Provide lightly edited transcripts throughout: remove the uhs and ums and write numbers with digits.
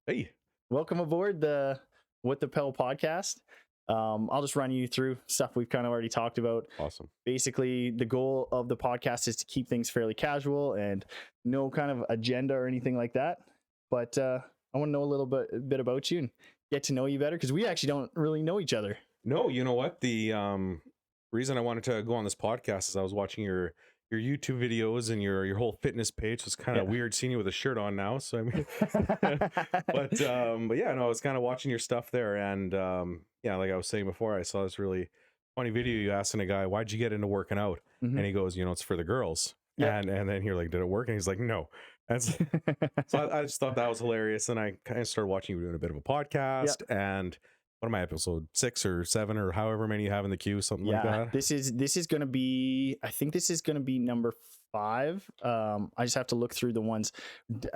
Hey, Welcome aboard the What the Pell podcast. I'll just run you through stuff we've kind of already talked about. awesome. Basically, the goal of the podcast is to keep things fairly casual and no kind of agenda or anything like that. But I want to know a bit about you and get to know you better because we actually don't really know each other. No, you know what? The reason I wanted to go on this podcast is I was watching your YouTube videos and your whole fitness page. So it's kind of Yeah. weird seeing you with a shirt on now. So I mean, but yeah, no, I was kind of watching your stuff there, and yeah, like I was saying before, I saw this really funny video you asking a guy, "Why'd you get into working out?" Mhm. And he goes, "It's for the girls." Yep. And then you're like, "Did it work?" And he's like, "No." That's so I just thought that was hilarious, and I kind of started watching you doing a bit of a Yep. podcast. And what am I, episode 6 or 7 or however many you have in the queue, something like Yeah, that? this is gonna be. I think this is gonna be number 5. I just have to look through the ones.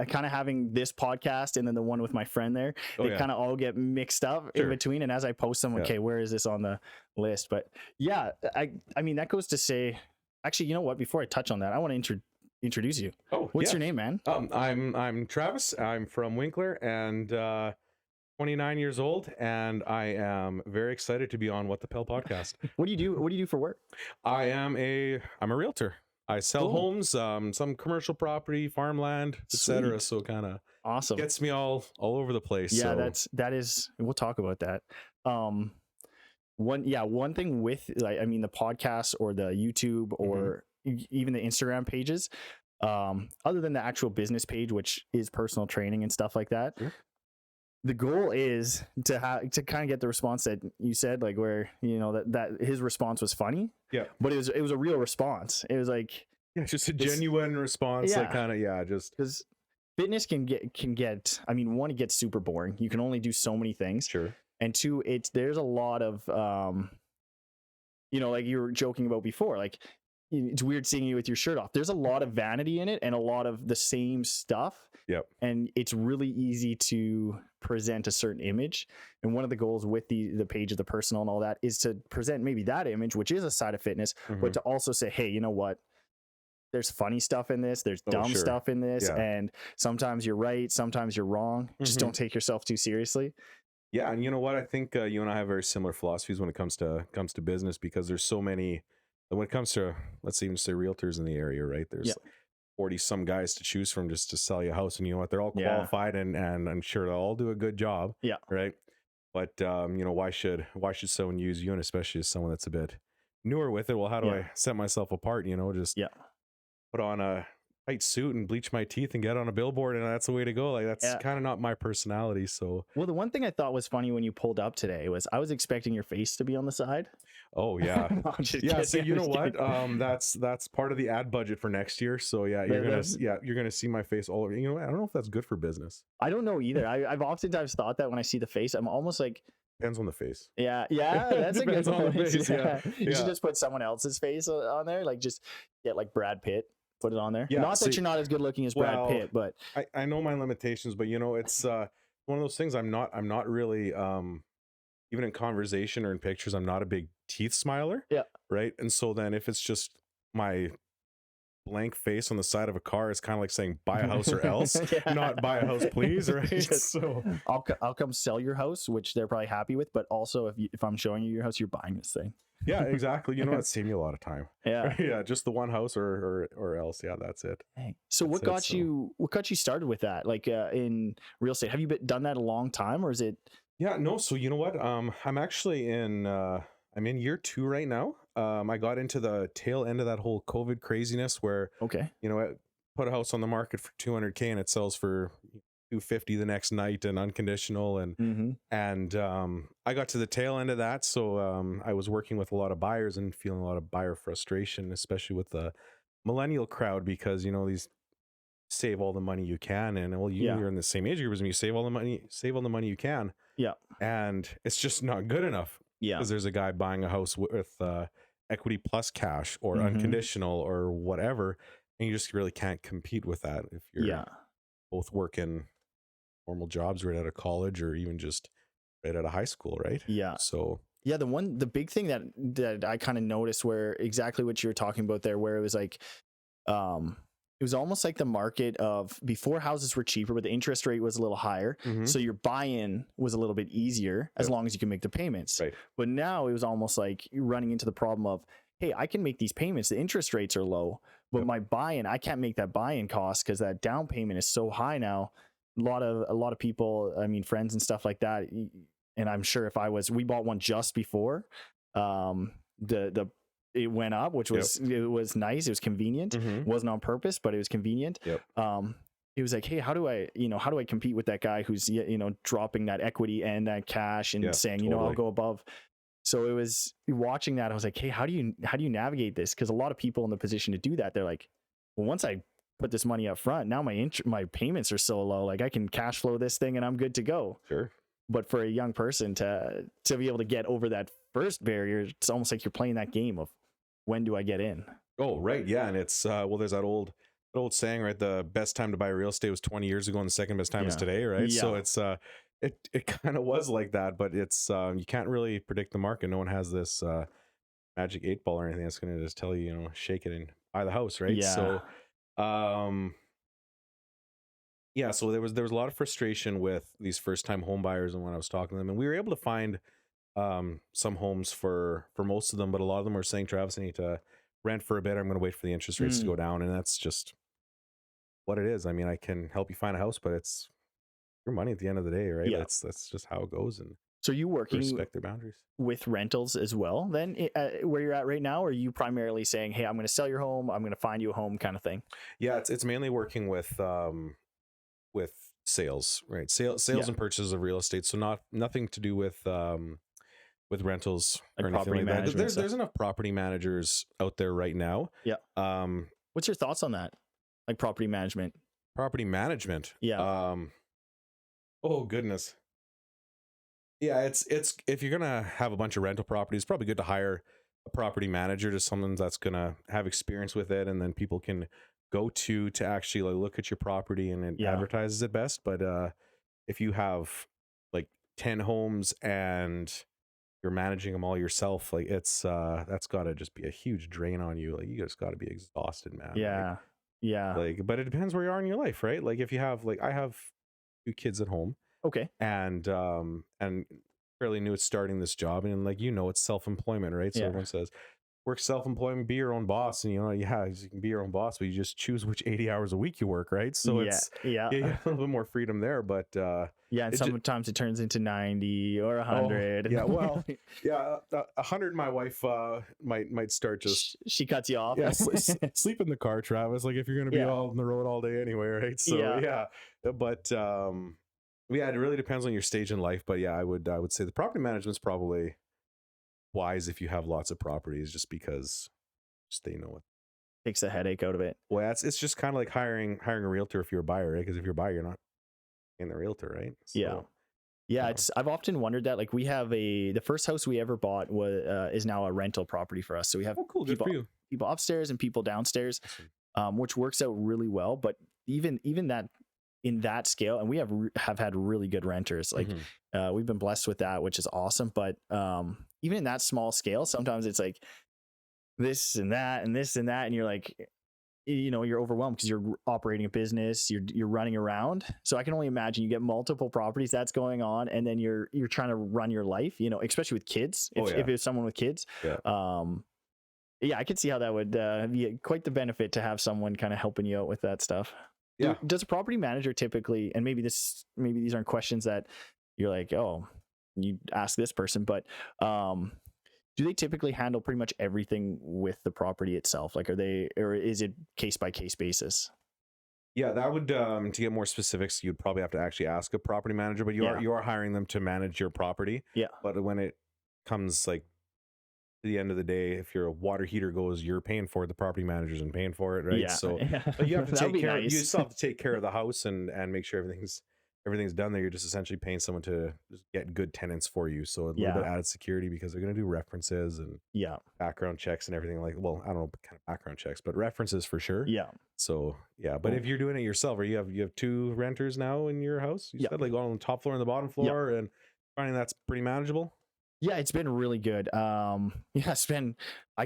Kind of having this podcast and then the one with my friend there. Oh They yeah, kind of all get mixed up in sure, between, and as I post them, yeah, okay, where is this on the list? But yeah, I mean that goes to say. Actually, you know what? Before I touch on that, I want to introduce you. oh What's yeah. your name, man? I'm Travis. I'm from Winkler, and 29 years old, and I am very excited to be on What the Pell podcast. What do you do? What do you do for work? I'm a realtor. I sell Cool. homes, some commercial property, farmland, etc. Sweet. So kind of Awesome. gets me all over the place. Yeah, So that is. We'll talk about that. Um, one thing with like, I mean, the podcast or the YouTube mhm, or even the Instagram pages, other than the actual business page, which is personal training and stuff like that, sure. the goal is to kind of get the response that you said, like where that his response was funny, Yeah, but it was a real response. It was like yeah, just a this. genuine response, like Yeah, kind of, yeah, just because fitness can get, I mean, one, it gets super boring. You can only do so many things, sure. and two, there's a lot of like you were joking about before, like it's weird seeing you with your shirt off. There's a lot of vanity in it and a lot of the same stuff, Yep. and it's really easy to present a certain image. And one of the goals with the page of the personal and all that is to present maybe that image, which is a side of fitness, Hmm. but to also say, hey, you know what, there's funny stuff in this, there's Oh, dumb sure. stuff in this, Yeah. and sometimes you're right, sometimes you're wrong. Just Hmm. don't take yourself too seriously. Yeah, and you know what? I think you and I have very similar philosophies when it comes to business, because there's so many. When it comes to, let's even say, realtors in the area, right? There's Yeah. like 40 some guys to choose from just to sell you a house, and you know what? They're all Yeah. qualified, and I'm sure they'll all do a good job, Yeah. right? But why should someone use you, and especially as someone that's a bit newer with it? Well, how do Yeah. I set myself apart? Just Yeah. put on a tight suit and bleach my teeth and get on a billboard, and that's the way to go. Like, that's Yeah. kind of not my personality. So Well, the one thing I thought was funny when you pulled up today was I was expecting your face to be on the side. oh yeah. No, I'm just Yeah, so kidding. you I'm know just what? kidding. That's part of the ad budget for next year. So yeah, That- you're gonna see my face all over. You know what? I don't know if that's good for business. I don't know either. I've oftentimes thought that when I see the face, I'm almost like, Depends on the face. yeah, that's a good Depends on the point. face. Yeah, You should yeah, just put someone else's face on there, like just get like Brad Pitt, put it on there. yeah. Not that See, you're not as good looking as Brad well, Pitt, but I know my limitations, but it's one of those things. I'm not really even in conversation or in pictures. I'm not a big teeth smiler, yeah, right? And so then if it's just my blank face on the side of a car, it's kind of like saying buy a house or else, yeah. not buy a house please, right? Just, So I'll come sell your house, which they're probably happy with, but also if I'm showing you your house, you're buying this thing. yeah, exactly. It saved me a lot of time. Yeah. Yeah, just the one house or else. Yeah, that's it. Dang. So That's what it. got So you started with that? Like in real estate? Have you done that a long time, or is it yeah, no. So you know what? I'm actually I'm in year 2 right now. I got into the tail end of that whole COVID craziness where okay? I put a house on the market for 200K and it sells for 250 the next night and unconditional, and Mm-hmm. and I got to the tail end of that. So I was working with a lot of buyers and feeling a lot of buyer frustration, especially with the millennial crowd, because these save all the money you can, and well, Yeah. you're in the same age group as me. Save all the money you can, Yeah. and it's just not good enough Yeah. because there's a guy buying a house with equity plus cash or Mhm. unconditional or whatever, and you just really can't compete with that if you're Yeah. both working normal jobs right out of college or even just right out of high school, right? Yeah. So Yeah. The big thing that I kind of noticed where exactly what you were talking about there, where it was like, um, it was almost like the market of before houses were cheaper, but the interest rate was a little higher. Mhm. So your buy-in was a little bit easier as Yep. long as you can make the payments. Right. But now it was almost like you're running into the problem of, hey, I can make these payments. The interest rates are low, but Yep. my buy-in, I can't make that buy-in cost because that down payment is so high now. A lot of people, I mean, friends and stuff like that. And I'm sure if we bought one just before, the it went up, which Yep. was it was nice. It was convenient. Mhm. It wasn't on purpose, but it was convenient. Yep. It was like, hey, how do I compete with that guy who's dropping that equity and that cash and Yeah, saying, I'll totally. go above. So it was watching that. I was like, hey, how do you navigate this? Because a lot of people in the position to do that, they're like, well, once I put this money up front, now my payments are so low, like I can cash flow this thing and I'm good to go. Sure. But for a young person to be able to get over that first barrier, it's almost like you're playing that game of when do I get in? Oh, right. Yeah. And it's, there's that old saying, right? The best time to buy real estate was 20 years ago and the second best time is Yeah. today. Right. So Yeah. it's, it kind of was like that, but it's, you can't really predict the market. No one has this, magic 8 ball or anything that's going to just tell you, shake it and buy the house. Right. Yeah. So, yeah, so there was a lot of frustration with these first time home buyers and when I was talking to them, and we were able to find some homes for most of them, but a lot of them were saying, Travis, I need to rent for a bit. I'm going to wait for the interest rates to go down, and that's just what it is. I mean, I can help you find a house, but it's your money at the end of the day, right? Yeah. That's just how it goes, and So you working respect their boundaries. with rentals as well then, where you're at right now? Or are you primarily saying, hey, I'm going to sell your home, I'm going to find you a home kind of thing? Yeah, it's mainly working with sales, right? Sales Yeah. and purchases of real estate. So nothing to do with rentals Like or anything property like that. management There's stuff? enough property managers out there right now. Yeah. Um, What's your thoughts on that? Like property management? property management. Yeah. Oh goodness. Yeah, it's if you're gonna have a bunch of rental properties, it's probably good to hire a property manager, to someone that's gonna have experience with it, and then people can go to actually like look at your property and it Yeah. advertises it best. But if you have like 10 homes and you're managing them all yourself, like it's that's got to just be a huge drain on you. Like you just got to be exhausted, man. Yeah. Yeah. Like, but it depends where you are in your life, right? Like if you have, like, I have 2 kids at home, Okay. and fairly new at starting this job, and like it's self-employment, right? So Yeah. everyone says work self-employment, be your own boss, and yeah, you can be your own boss, but you just choose which 80 hours a week you work, right? So it's Yeah. you have a little bit more freedom there, but Yeah, and it ju- sometimes it turns into 90 or 100. yeah, well, yeah, 100. My wife might start just she cuts you off. yeah, sleep in the car, Travis. Like if you're gonna be Yeah. all on the road all day anyway, right? So Yeah. but yeah, it really depends on your stage in life. But yeah, I would say the property management's probably wise if you have lots of properties, just because they know it. Takes the headache out of it. Well, it's just kind of like hiring a realtor if you're a buyer, right? Because if you're a buyer, you're not paying the realtor, right? So, Yeah. Yeah, Yeah. I've often wondered that. Like we have the first house we ever bought is now a rental property for us. So we have Oh, cool. Good for you. people upstairs and people downstairs, Awesome. which works out really well. But even that in that scale, and we have had really good renters. Like Mhm. we've been blessed with that, which is awesome. But even in that small scale, sometimes it's like this and that and this and that, and you're like, you're overwhelmed because you're operating a business, you're running around. So I can only imagine you get multiple properties that's going on, and then you're trying to run your life, especially with kids. If it's someone with kids, yeah, I could see how that would be quite the benefit to have someone kind of helping you out with that stuff. Yeah. Does a property manager typically, and maybe these aren't questions that you're like, oh, you ask this person, but do they typically handle pretty much everything with the property itself? Like, or is it case by case basis? Yeah, that would to get more specifics, you'd probably have to actually ask a property manager, but you are hiring them to manage your property. Yeah. But when it comes like to the end of the day, if your water heater goes, you're paying for it, the property manager isn't paying for it, right? Yeah. So but you have to That would take be care. nice. You still have to take care of the house and make sure everything's done there. You're just essentially paying someone to just get good tenants for you. So a little bit added security, because they're going to do references and background checks and everything. Like, well, I don't know kind of background checks, but references for sure. Yeah. So yeah, but if you're doing it yourself, or you have 2 renters now in your house, you said, like on the top floor and the bottom floor, and finding that's pretty manageable. Yeah, it's been really good. I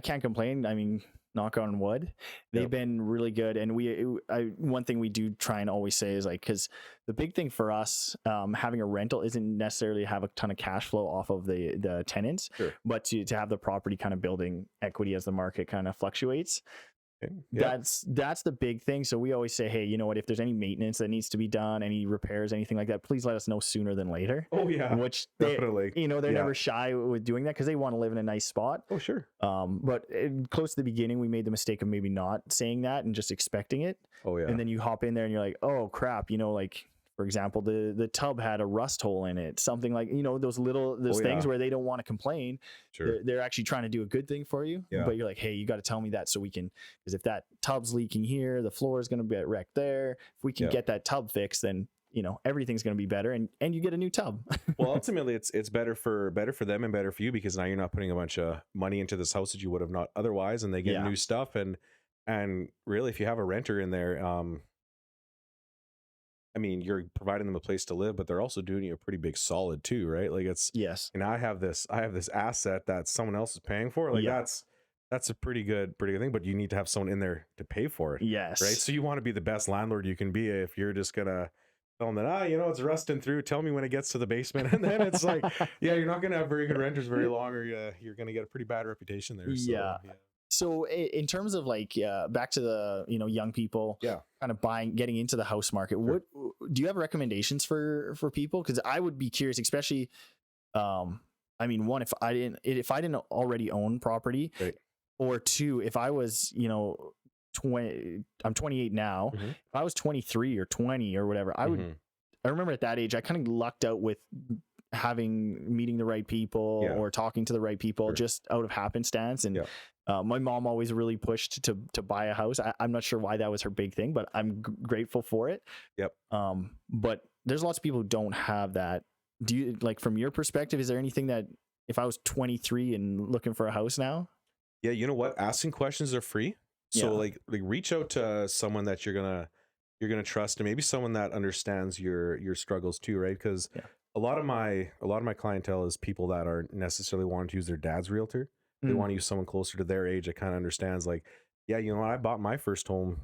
can't complain. I mean, knock on wood. They've Yep. been really good. And one thing we do try and always say is like, because the big thing for us, having a rental isn't necessarily have a ton of cash flow off of the tenants, Sure. but to have the property kind of building equity as the market kind of fluctuates. Okay. Yeah. That's the big thing. So we always say, hey, you know what, if there's any maintenance that needs to be done, any repairs, anything like that, please let us know sooner than later. Oh yeah. Which Definitely. they're Yeah. never shy with doing that because they want to live in a nice spot. Oh sure. But close to the beginning, we made the mistake of maybe not saying that and just expecting it. Oh yeah. And then you hop in there and you're like, oh crap, like, for example, the tub had a rust hole in it, something like, those things yeah. where they don't want to complain. Sure. They're actually trying to do a good thing for you. Yeah. But you're like, hey, you got to tell me that so we can, because if that tub's leaking here, the floor is going to be wrecked there. If we can get that tub fixed, then everything's going to be better, and you get a new tub. Well, ultimately it's better for them and better for you, because now you're not putting a bunch of money into this house that you would have not otherwise, and they get new stuff. And really, if you have a renter in there, I mean, you're providing them a place to live, but they're also doing you a pretty big solid too, right? Like Yes. And I have this asset that someone else is paying for. Like that's a pretty good thing, but you need to have someone in there to pay for it. Yes. Right. So you want to be the best landlord you can be. If you're just gonna tell them that, it's rusting through, tell me when it gets to the basement, and then it's like, yeah, you're not gonna have very good renters very long, or you're gonna get a pretty bad reputation there. So, yeah. So in terms of like back to the young people, kind of getting into the house market, Sure. what do you have recommendations for people? Because I would be curious, especially, I mean, one, if I didn't already own property, right. Or two, if I was 20, I'm 28 now. Mm-hmm. If I was 23 or 20 or whatever, I would. I remember at that age, I kind of lucked out with meeting the right people or talking to the right people just out of happenstance. And my mom always really pushed to buy a house. I'm not sure why that was her big thing, but I'm grateful for it. Yep. But there's lots of people who don't have that. Do you, like, from your perspective, is there anything that if I was 23 and looking for a house now? Yeah. You know what? Asking questions are free. So like reach out to someone that you're gonna trust, and maybe someone that understands your struggles too, right? Because a lot of my clientele is people that aren't necessarily wanting to use their dad's realtor. They want to use someone closer to their age that kind of understands, like, I bought my first home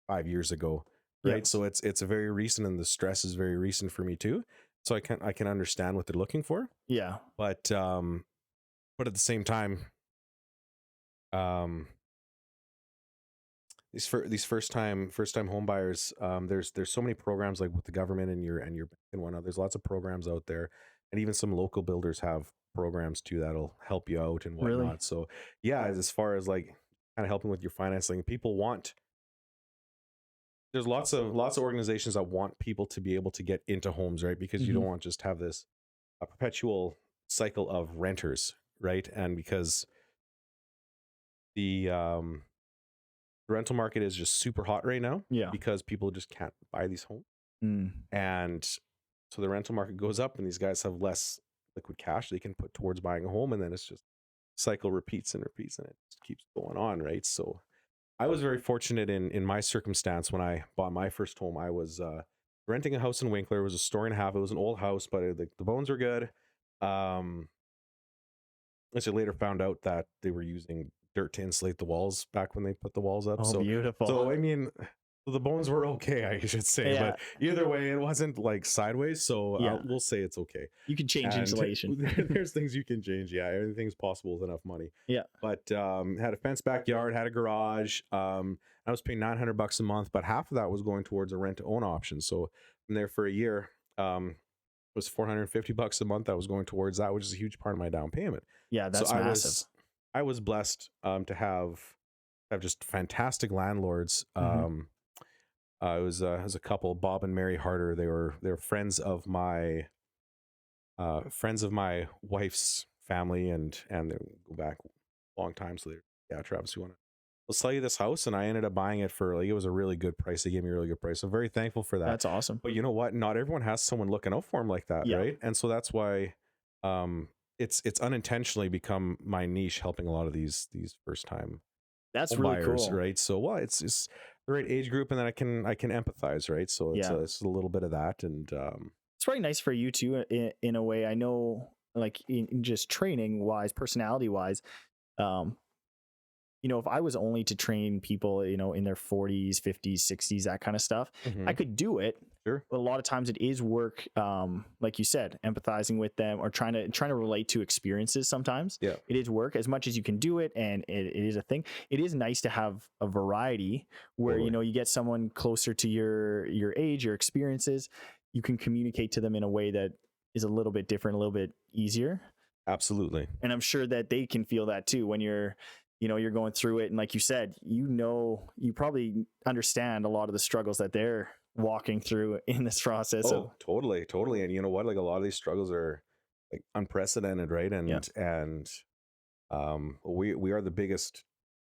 5 years ago, right? So it's a very recent, and the stress is very recent for me too. So I can understand what they're looking for. Yeah. But at the same time, these first time home buyers, there's so many programs, like with the government and your bank and whatnot. There's lots of programs out there, and even some local builders have programs too that'll help you out and whatnot. Really? So as far as like kind of helping with your financing, there's lots of organizations that want people to be able to get into homes, right? Because you don't want to just have this a perpetual cycle of renters, right? And because the rental market is just super hot right now, because people just can't buy these homes. And so the rental market goes up, and these guys have less liquid cash they can put towards buying a home, and then it's just cycle repeats, and it just keeps going on, right? So I was very fortunate in my circumstance. When I bought my first home, I was renting a house in Winkler. It was a story and a half. It was an old house, but the bones were good. As I later found out that they were using dirt to insulate the walls back when they put the walls up. Oh, so beautiful. So I mean, the bones were okay, I should say, but either way, it wasn't like sideways. So we'll say it's okay. You can change insulation. There's things you can change. Yeah, everything's possible with enough money. Yeah. But had a fenced backyard, had a garage. I was paying $900 a month, but half of that was going towards a rent to own option. So I'm there for a year. It was $450 a month that was going towards that, which is a huge part of my down payment. Yeah, that's massive. I was blessed to have just fantastic landlords. It was a couple, Bob and Mary Harder. They were friends of my wife's family, and they go back a long time. So Travis, we'll sell you this house, and I ended up buying it for, like, it was a really good price. They gave me a really good price. I'm very thankful for that. That's awesome. But you know what? Not everyone has someone looking out for them like that, right? And so that's why it's unintentionally become my niche, helping a lot of these first time really buyers, cool, right? So it's just the right age group, and then I can empathize, right? So it's a little bit of that, and it's very nice for you too, in a way. I know, like, in just training wise, personality wise, if I was only to train people, in their 40s, 50s, 60s, that kind of stuff, I Hmm. could do it. Sure. But a lot of times it is work, like you said, empathizing with them or trying to relate to experiences. Sometimes Yeah. it is work as much as you can do it, and it is a thing. It is nice to have a variety where Totally. you get someone closer to your age, your experiences. You can communicate to them in a way that is a little bit different, a little bit easier, Absolutely. and I'm sure that they can feel that too when you're going through it. And like you said, you probably understand a lot of the struggles that they're walking through in this process. Oh, totally, totally. And you know what? Like a lot of these struggles are like unprecedented, right? Yeah. And we are the biggest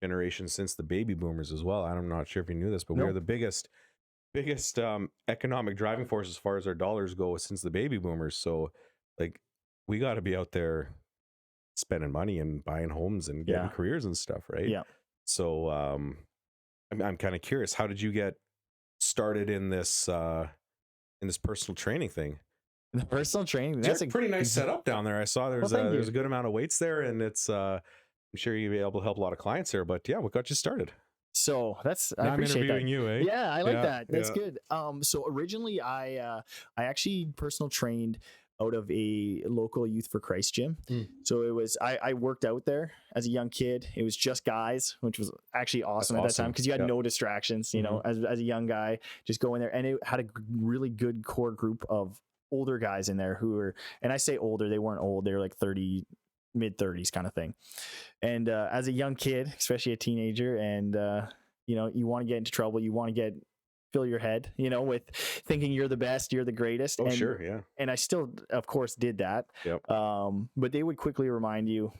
generation since the baby boomers as well. I'm not sure if you knew this, but we are No. the biggest economic driving force as far as our dollars go since the baby boomers. So like we got to be out there spending money and buying homes and getting Yeah. careers and stuff, right? Yeah. So I'm kind of curious, how did you get started in this personal training thing? The personal training, It's that's a pretty nice setup down there. I saw Well, thank there's you. a good amount of weights there, and it's I'm sure you'll be able to help a lot of clients there. But yeah, what got you started? So I Now I'm appreciate that. interviewing you, eh? Yeah, I like Yeah, that. That's yeah. good. So originally I actually personal trained out of a local Youth for Christ gym. Mm. So it was I worked out there as a young kid. It was just guys, which was actually awesome at that time awesome. because you had Yeah. no distractions. Mhm. As a young guy, just go in there, and it had a really good core group of older guys in there who were, and I say older, they weren't old, they were like 30, mid 30s kind of thing. And as a young kid, especially a teenager, and you want to get into trouble, you want to fill your head, with thinking you're the best, you're the greatest. Oh, and sure, yeah. and I still, of course, did that. Yep. But they would quickly remind you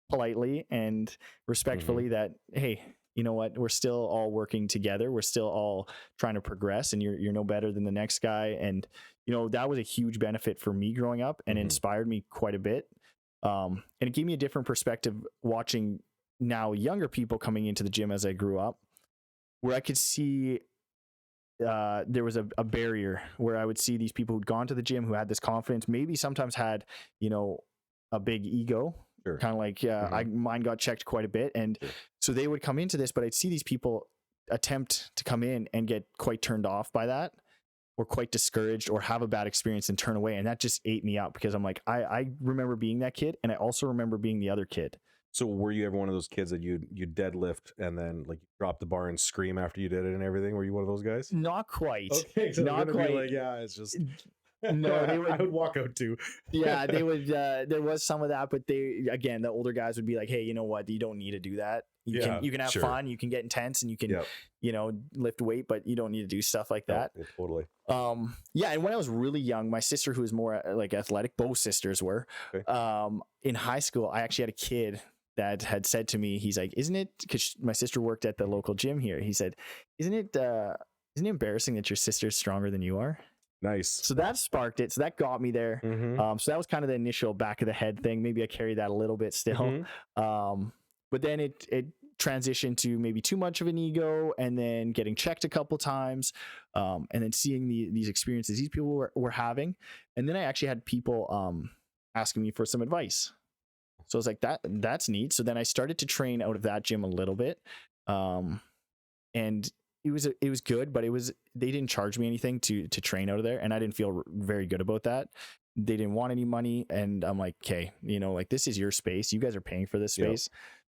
politely and Mhm. respectfully that, hey, you know what, we're still all working together, we're still all trying to progress, and you're no better than the next guy. And that was a huge benefit for me growing up and Mhm. inspired me quite a bit. And it gave me a different perspective watching now younger people coming into the gym as I grew up, where I could see there was a barrier where I would see these people who'd gone to the gym, who had this confidence, maybe sometimes had, a big ego, Sure. kind of like, Mhm. mine got checked quite a bit. And Sure. so they would come into this, but I'd see these people attempt to come in and get quite turned off by that, or quite discouraged, or have a bad experience and turn away. And that just ate me up because I'm like, I remember being that kid, and I also remember being the other kid. So were you ever one of those kids that you deadlift and then like you drop the bar and scream after you did it and everything? Were you one of those guys? Not quite. Okay, so I was Not gonna be quite. like, yeah, it's just No, they I would. would walk out too. Yeah, they would. There was some of that, but again, the older guys would be like, "Hey, you know what? You don't need to do that. Yeah, You can have sure. fun. You can get intense, and you can, Yep. lift weight, but you don't need to do stuff like No, that." yeah, totally. Yeah, and when I was really young, my sister, who was more like athletic, both sisters were. Okay. In high school, I actually had a kid that had said to me, he's like, "Isn't it?" Because my sister worked at the local gym here. He said, "Isn't it? Isn't it embarrassing that your sister's stronger than you are?" Nice. So that sparked it. So that got me there. Mhm. So that was kind of the initial back of the head thing. Maybe I carried that a little bit still. Mhm. But then it transitioned to maybe too much of an ego, and then getting checked a couple times, and then seeing these experiences these people were having. And then I actually had people asking me for some advice. So I was like, that's neat. So then I started to train out of that gym a little bit. And it was good, but they didn't charge me anything to train out of there, and I didn't feel very good about that. They didn't want any money, and I'm like, okay, like, this is your space. You guys are paying for this Yep. space.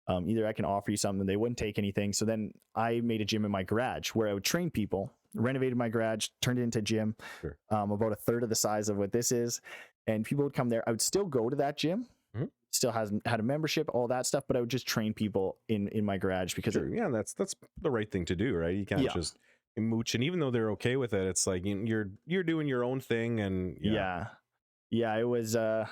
Either I can offer you something. They wouldn't take anything. So then I made a gym in my garage where I would train people. Renovated my garage, turned it into a gym, Sure. about a third of the size of what this is, and people would come there. I would still go to that gym. Mhm. Still had a membership, all that stuff, but I would just train people in my garage because Sure. Yeah, that's the right thing to do, right? You can't Yeah. just mooch, and even though they're okay with it, it's like you're doing your own thing, and yeah, it was I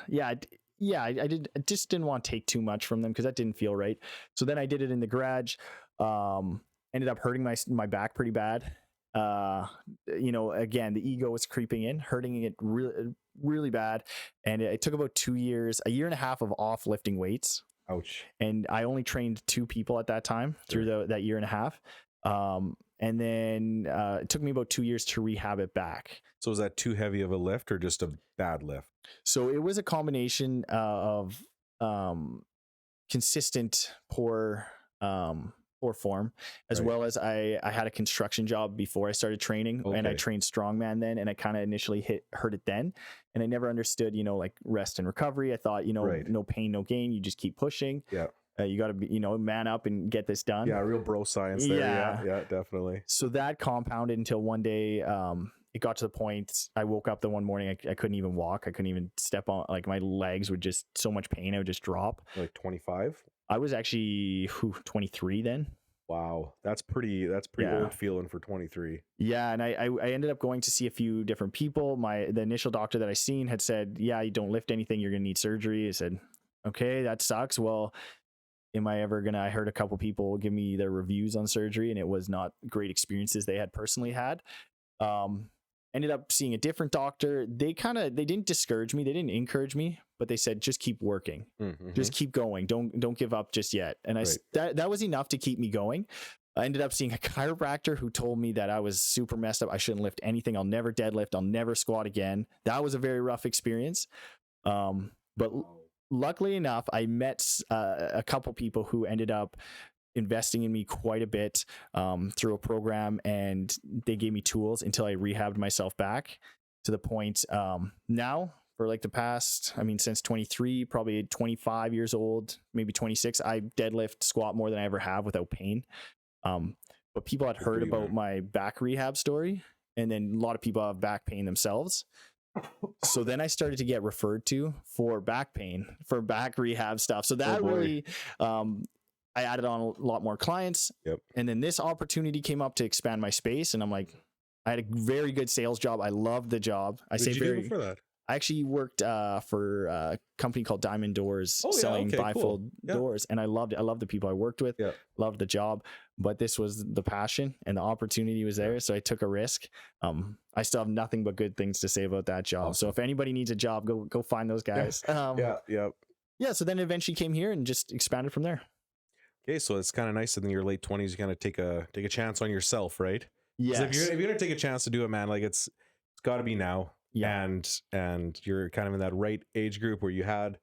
just didn't want to take too much from them because that didn't feel right. So then I did it in the garage. Ended up hurting my back pretty bad. Again, the ego was creeping in, hurting it really, really bad. And it took about 2 years, a year and a half of off lifting weights. ouch. And I only trained 2 people at that time through that year and a half. And then it took me about 2 years to rehab it back. So is that too heavy of a lift or just a bad lift? So it was a combination of consistent poor or form, as Right. well as I had a construction job before I started training, and I Okay. trained strongman then, and I kind of initially heard it then, and I never understood, like rest and recovery. I thought, Right. no pain, no gain. You just keep pushing. Yeah. You got to be, man up and get this done. Yeah. Real bro science there. Yeah. Yeah. Yeah. Definitely. So that compounded until one day, it got to the point I woke up the one morning, I couldn't even walk. I couldn't even step on, like my legs would just so much pain. I would just drop. Like 25. I was actually 23 then. Wow. That's pretty Yeah. old feeling for 23. Yeah, and I ended up going to see a few different people. The initial doctor that I seen had said, yeah, you don't lift anything, you're gonna need surgery. I said, okay, that sucks. Well, am I ever gonna? I heard a couple people give me their reviews on surgery, and it was not great experiences they had personally had. Ended up seeing a different doctor. They didn't discourage me, they didn't encourage me, but they said just keep working, just keep going, don't give up just yet. And Right. that was enough to keep me going. I ended up seeing a chiropractor who told me that I was super messed up. I shouldn't lift anything. I'll never deadlift. I'll never squat again. That was a very rough experience. But luckily enough, I met a couple people who ended up investing in me quite a bit through a program, and they gave me tools until I rehabbed myself back to the point now for like the past, since 23, probably 25 years old, maybe 26, I deadlift, squat more than I ever have without pain. But people had heard about my back rehab story, and then a lot of people have back pain themselves. So then I started to get referred to for back pain, for back rehab stuff. So that really, I added on a lot more clients. Yep. And then this opportunity came up to expand my space, and I'm like, I had a very good sales job. I loved the job. What did you do before that? I actually worked for a company called Diamond Doors, selling bifold doors, and I loved it. I loved the people I worked with, loved the job, but this was the passion and the opportunity was there, so I took a risk. I still have nothing but good things to say about that job. Awesome. So if anybody needs a job, go find those guys. Yeah. So then eventually came here and just expanded from there. Okay, so it's kind of nice that in your late 20s you kind of take a chance on yourself, right? Yes. If you're gonna take a chance to do it, man, like it's got to be now. Yeah. And you're kind of in that right age group where you had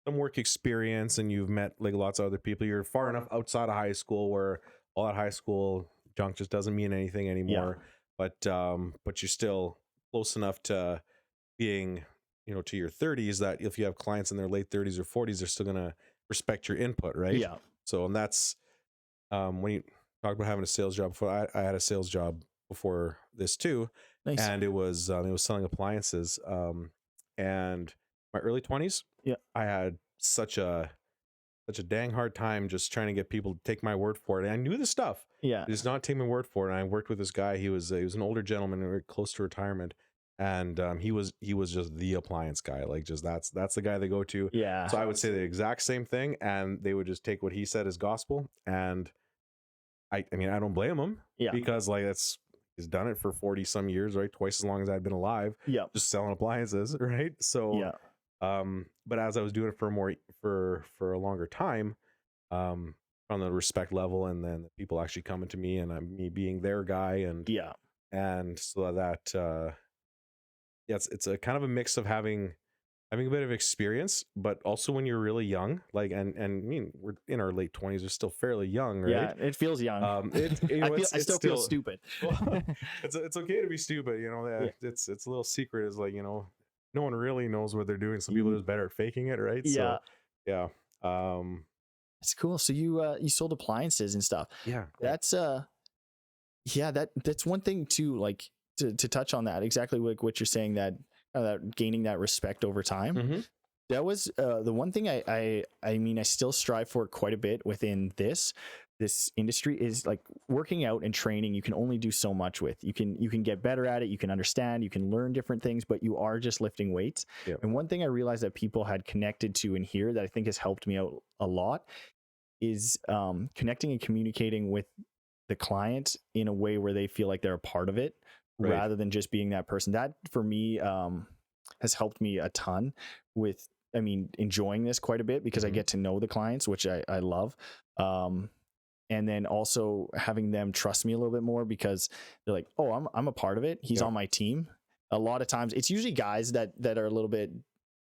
some work experience and you've met like lots of other people. You're far enough outside of high school where all that high school junk just doesn't mean anything anymore. But you're still close enough to being, to your 30s that if you have clients in their late 30s or 40s, they're still gonna respect your input, right? Yeah. So, and that's when you talk about having a sales job before, I had a sales job before this too. Nice. And it was selling appliances. And my early 20s, I had such a dang hard time just trying to get people to take my word for it. And I knew the stuff. Yeah. Just not take my word for it. And I worked with this guy. He was an older gentleman, very close to retirement. And he was just the appliance guy. Like just that's the guy they go to. Yeah. So I would say the exact same thing, and they would just take what he said as gospel. And I don't blame him. Yeah. Because like he's done it for 40 some years, right? Twice as long as I've been alive. Yeah. Just selling appliances, right? So but as I was doing it for a longer time, on the respect level, and then the people actually coming to me and me being their guy, and so that it's a kind of a mix of having a bit of experience, but also when you're really young, like and we're in our late 20s, we're still fairly young, right? Yeah, it feels young. I still feel stupid. Well, it's okay to be stupid, It's a little secret is like, no one really knows what they're doing. Some people are just better at faking it, right? Yeah. So, yeah. That's cool. So you sold appliances and stuff. Yeah. That's that's one thing too, like to touch on that, exactly like what you're saying, that gaining that respect over time. Mm-hmm. That was the one thing I still strive for quite a bit within this industry, is like working out and training. You can only do so much with. You can get better at it. You can understand, you can learn different things, but you are just lifting weights. Yep. And one thing I realized that people had connected to in here that I think has helped me out a lot is connecting and communicating with the client in a way where they feel like they're a part of it, right, rather than just being that person. That for me has helped me a ton with, enjoying this quite a bit, because I get to know the clients, which I love. And then also having them trust me a little bit more, because they're like, oh, I'm a part of it. He's on my team. A lot of times it's usually guys that are a little bit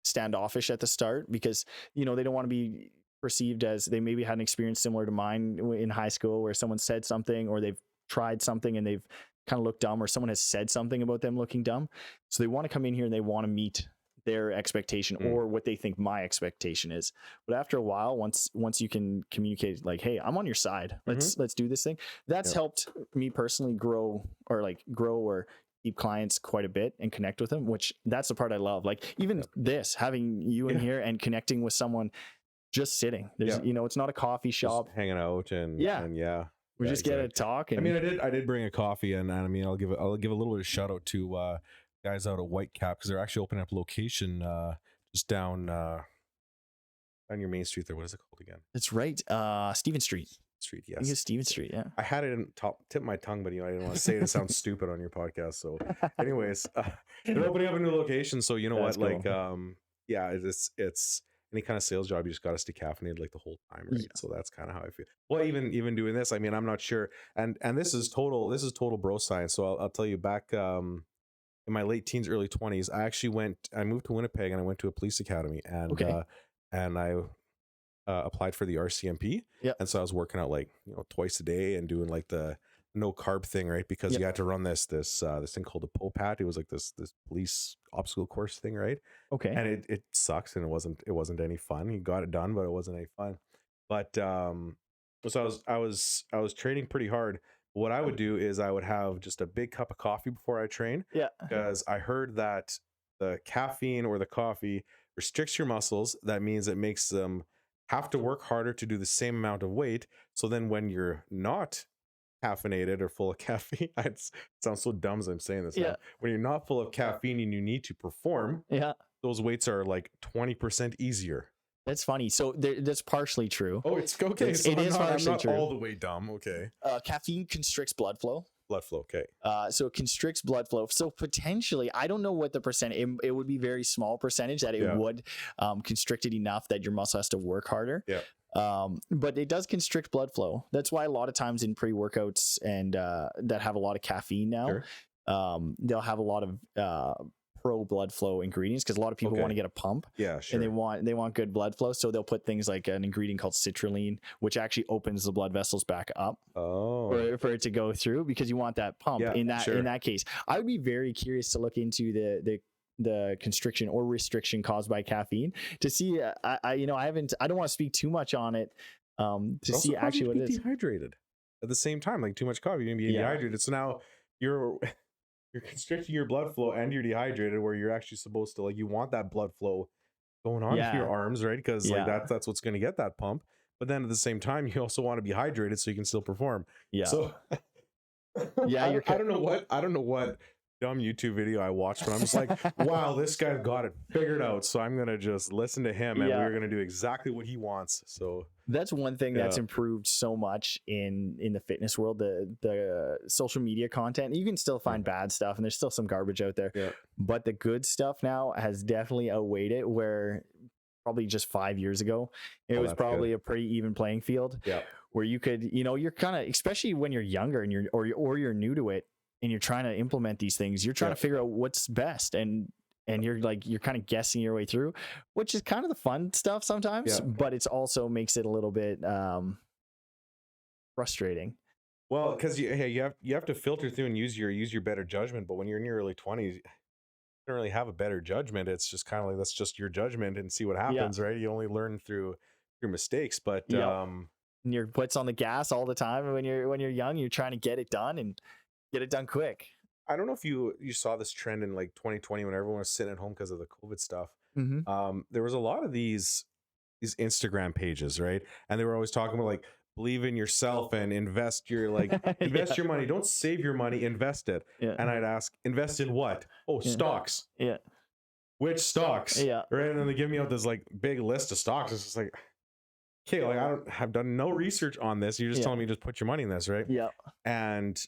standoffish at the start, because, they don't want to be perceived as they maybe had an experience similar to mine in high school where someone said something or they've tried something and they've kind of looked dumb, or someone has said something about them looking dumb. So they want to come in here and they want to meet their expectation or what they think my expectation is. But after a while, once you can communicate like, hey, I'm on your side, let's do this thing, that's helped me personally grow or keep clients quite a bit and connect with them, which that's the part I love. Like even this, having you in here and connecting with someone, just sitting there's it's not a coffee shop, just hanging out and we just get to talk. And I mean, I did bring a coffee, and I mean, I'll give a little bit of shout out to guys out at Whitecap, because they're actually opening up a location just down your main street there. What is it called again? It's right, Stephen Street. Yes, I think it's Stephen Street. Yeah, I had it in tip of my tongue, but I didn't want to say it. It sounds stupid on your podcast. So, anyways, they're opening up a new location. So you know what, cool. like, it's any kind of sales job, you just got to stay caffeinated like the whole time, right? So that's kind of how I feel. Well, even doing this, I mean, I'm not sure, and this is total bro science. So I'll tell you, back in my late teens, early 20s, I moved to Winnipeg and I went to a police academy, and I applied for the RCMP. And so I was working out like twice a day and doing like the no carb thing, right? Because you had to run this thing called the POPAT. It was like this police obstacle course thing, right? Okay. And it sucks, and it wasn't any fun. You got it done, but it wasn't any fun. But so I was training pretty hard. What I would do is I would have just a big cup of coffee before I train. Because I heard that the caffeine or the coffee restricts your muscles. That means it makes them have to work harder to do the same amount of weight. So then when you're not caffeinated or full of caffeine, it sounds so dumb as I'm saying this now. When you're not full of caffeine and you need to perform, those weights are like 20% easier. That's funny. So that's partially true. Oh, it's okay. So it is partially true. All the way dumb. Okay. Caffeine constricts blood flow. Okay. So it constricts blood flow. So potentially, I don't know what the percent. It would be very small percentage that it would constrict it enough that your muscle has to work harder. But it does constrict blood flow. That's why a lot of times in pre-workouts and that have a lot of caffeine now, they'll have a lot of pro blood flow ingredients, because a lot of people want to get a pump. And they want good blood flow, so they'll put things like an ingredient called citrulline, which actually opens the blood vessels back up for it to go through, because you want that pump in that case. I would be very curious to look into the constriction or restriction caused by caffeine to see. I don't want to speak too much on it to see actually what it is. Dehydrated at the same time, like too much coffee, you're gonna be dehydrated. So now you're constricting your blood flow and you're dehydrated, where you're actually supposed to, like, you want that blood flow going on to your arms, right? Because like that's what's going to get that pump. But then at the same time, you also want to be hydrated so you can still perform. So I don't know what dumb YouTube video I watched, but I'm just like, wow, this guy got it figured out. So I'm gonna just listen to him, and we're gonna do exactly what he wants. So that's one thing that's improved so much in the fitness world, the social media content. You can still find bad stuff, and there's still some garbage out there, but the good stuff now has definitely outweighed it, where probably just 5 years ago it was probably a pretty even playing field, where you could, you're kind of, especially when you're younger and you're new to it, and you're trying to implement these things, you're trying to figure out what's best, and you're kind of guessing your way through, which is kind of the fun stuff sometimes, but it's also makes it a little bit frustrating. Well, because you have to filter through and use your better judgment. But when you're in your early 20s, you don't really have a better judgment. It's just kind of like, that's just your judgment and see what happens, right? You only learn through your mistakes. But and your foot's on the gas all the time. And when you're young, you're trying to get it done and get it done quick. I don't know if you saw this trend in like 2020 when everyone was sitting at home because of the COVID stuff. There was a lot of these Instagram pages, right? And they were always talking about like, believe in yourself and invest your your money. Don't save your money, invest it. And I'd ask, invest in what? Oh, stocks. Which stocks? Right. And then they give me out this like big list of stocks. It's just like, okay, like I've done no research on this. You're just telling me to just put your money in this, right? And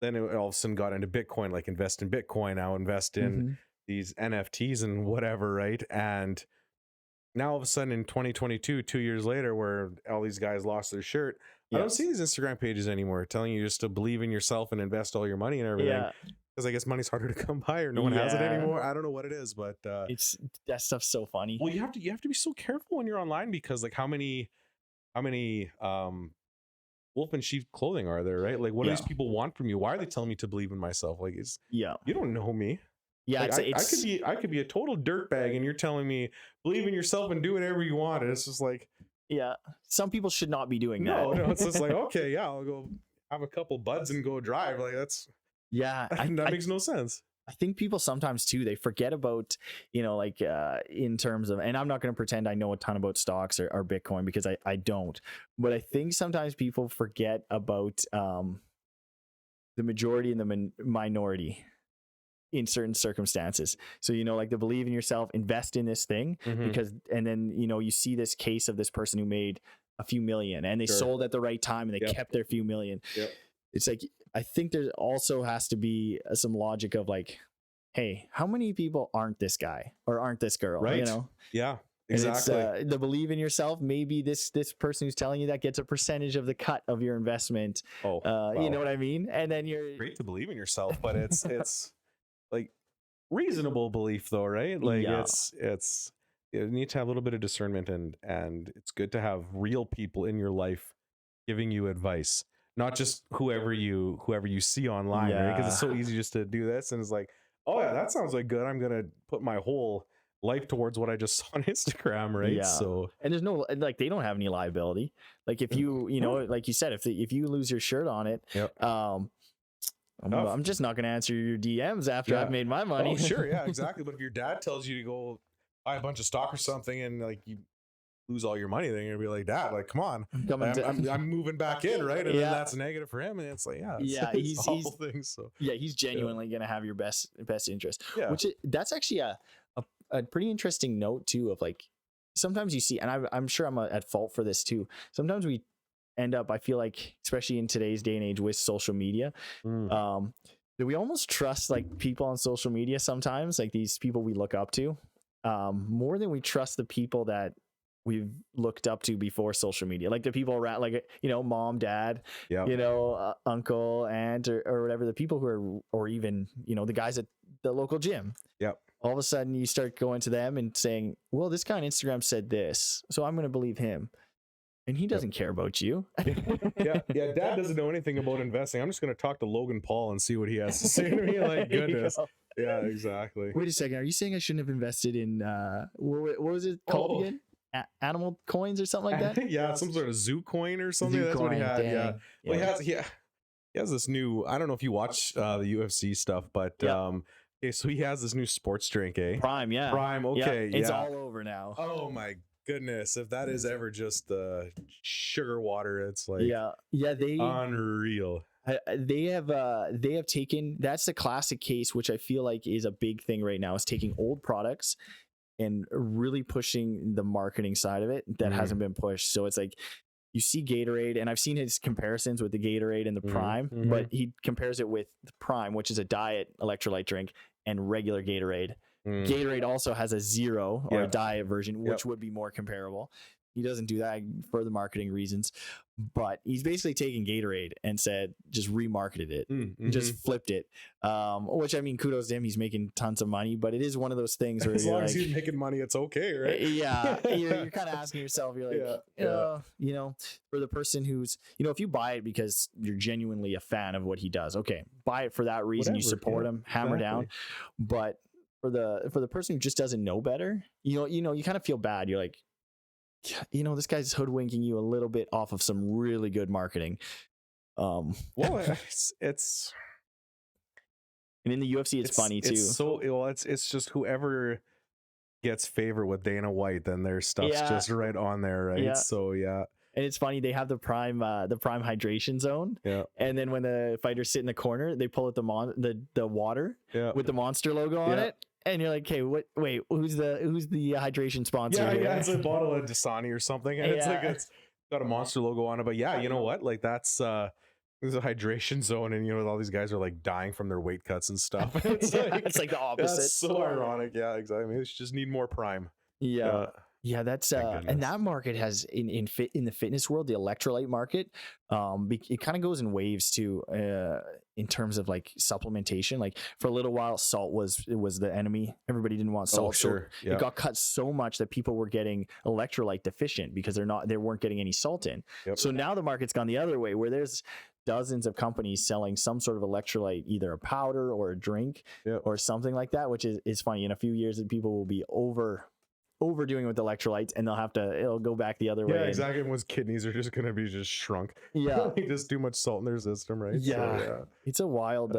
then it all of a sudden got into Bitcoin, like invest in Bitcoin, now invest in these NFTs and whatever, right? And now all of a sudden in 2022, 2 years later, where all these guys lost their shirt, I don't see these Instagram pages anymore telling you just to believe in yourself and invest all your money and everything. because I guess money's harder to come by, or no one has it Yeah. anymore. I don't know what it is, but It's that stuff's so funny. well, you have to be so careful when you're online, because like how many wolf in sheep clothing are there, right? Like, what do Yeah. these people want from you? Why are they telling me to believe in myself? Like, it's Yeah. you don't know me. Yeah. Like, It's I could be a total dirtbag, and you're telling me believe in yourself and do whatever you want. And it's just like, yeah. Some people should not be doing that. no, it's just like, okay, yeah, I'll go have a couple buds and go drive. Like, that's Yeah. that makes no sense. I think people sometimes too, they forget about, like in terms of, and I'm not going to pretend I know a ton about stocks or Bitcoin, because I don't, but I think sometimes people forget about the majority and the minority in certain circumstances. So, like the believe in yourself, invest in this thing, Mhm. because, and then, you see this case of this person who made a few million and they Sure. sold at the right time and they Yep. kept their few million. Yep. It's like, I think there also has to be some logic of like, hey, how many people aren't this guy or aren't this girl? Right. Yeah, exactly. And it's the believe in yourself. Maybe this person who's telling you that gets a percentage of the cut of your investment. Oh, You know wow. what I mean? And then you're Great to believe in yourself, but it's like reasonable belief though, right? Like, Yeah. it's you need to have a little bit of discernment, and it's good to have real people in your life giving you advice, not just whoever you see online, right? Because it's so easy just to do this, and it's like, oh yeah, that sounds like good. I'm gonna put my whole life towards what I just saw on Instagram, right? Yeah. So And there's no, like, they don't have any liability. Like if you, like you said, if you lose your shirt on it, Yep. I'm just not going to answer your DMs after Yeah. I've made my money. Oh, sure, yeah, exactly. But if your dad tells you to go buy a bunch of stock or something, and like you lose all your money, then you're gonna be like, Dad, like, come on, I'm moving back in, right? And then that's negative for him, and it's like, it's awful things. So yeah, he's genuinely going to have your best interest. yeah, That's actually a pretty interesting note too, of like, sometimes you see, and I'm sure I'm at fault for this too. Sometimes we end up, I feel like, especially in today's day and age with social media, that we almost trust like people on social media sometimes, like these people we look up to, more than we trust the people that we've looked up to before social media, like the people around, like, mom, dad, uncle, aunt, or whatever, the people who are, or even, the guys at the local gym. Yep. All of a sudden you start going to them and saying, well, this guy on Instagram said this, so I'm going to believe him. And he doesn't care about you. yeah. Dad doesn't know anything about investing. I'm just going to talk to Logan Paul and see what he has to say to me. Like, goodness. Yeah, exactly. Wait a second. Are you saying I shouldn't have invested in, what was it called again? Animal coins or something like that? Yeah, some sort of zoo coin or something. That's what he had. Dang. Yeah. Well, he has this new, I don't know if you watch the UFC stuff, but okay, so he has this new sports drink, Prime, yeah. Prime, okay. It's all over now. Oh my goodness. If that is ever just sugar water, it's like they unreal. They have taken, that's the classic case, which I feel like is a big thing right now, is taking old products and really pushing the marketing side of it that hasn't been pushed. So it's like, you see Gatorade, and I've seen his comparisons with the Gatorade and the Prime, but he compares it with the Prime, which is a diet electrolyte drink, and regular Gatorade. Gatorade also has a zero or a diet version, which would be more comparable. He doesn't do that for the marketing reasons, but he's basically taken Gatorade and said, just remarketed it, just flipped it. Which, I mean, kudos to him. He's making tons of money, but it is one of those things where as long as he's making money, it's okay, right? Yeah. You're kind of asking yourself, you're like, for the person who's, if you buy it because you're genuinely a fan of what he does, okay, buy it for that reason. You support him, hammer down. But for the person who just doesn't know better, you kind of feel bad. You're like, this guy's hoodwinking you a little bit off of some really good marketing. Well, it's and in the UFC, it's funny too. It's just whoever gets favor with Dana White, then their stuff's just right on there, right? Yeah. So yeah. And it's funny, they have the prime hydration zone. Yeah. And then when the fighters sit in the corner, they pull out the water with the Monster logo on it. And you're like, hey, wait, who's the hydration sponsor? Yeah, it's a bottle of Dasani or something. And it's like, it's got a Monster logo on it. But yeah, you know what? Like, that's there's a hydration zone, and all these guys are like dying from their weight cuts and stuff. It's like the opposite. That's so ironic. Yeah, exactly. Maybe they just need more Prime. Yeah. Yeah, that's Thank and goodness. that market has in the fitness world, the electrolyte market, it kind of goes in waves too, in terms of like supplementation. Like for a little while, salt was the enemy. Everybody didn't want Oh, salt, so sure. it Yeah. got cut so much that people were getting electrolyte deficient because they weren't getting any salt in. Yep. So now the market's gone the other way, where there's dozens of companies selling some sort of electrolyte, either a powder or a drink Yep. or something like that, which is funny. In a few years, people will be overdoing with electrolytes, and it'll go back the other Yeah, way. And exactly. Everyone's kidneys are just gonna be just shrunk. yeah, Like just too much salt in their system, right? So yeah, yeah. it's a wild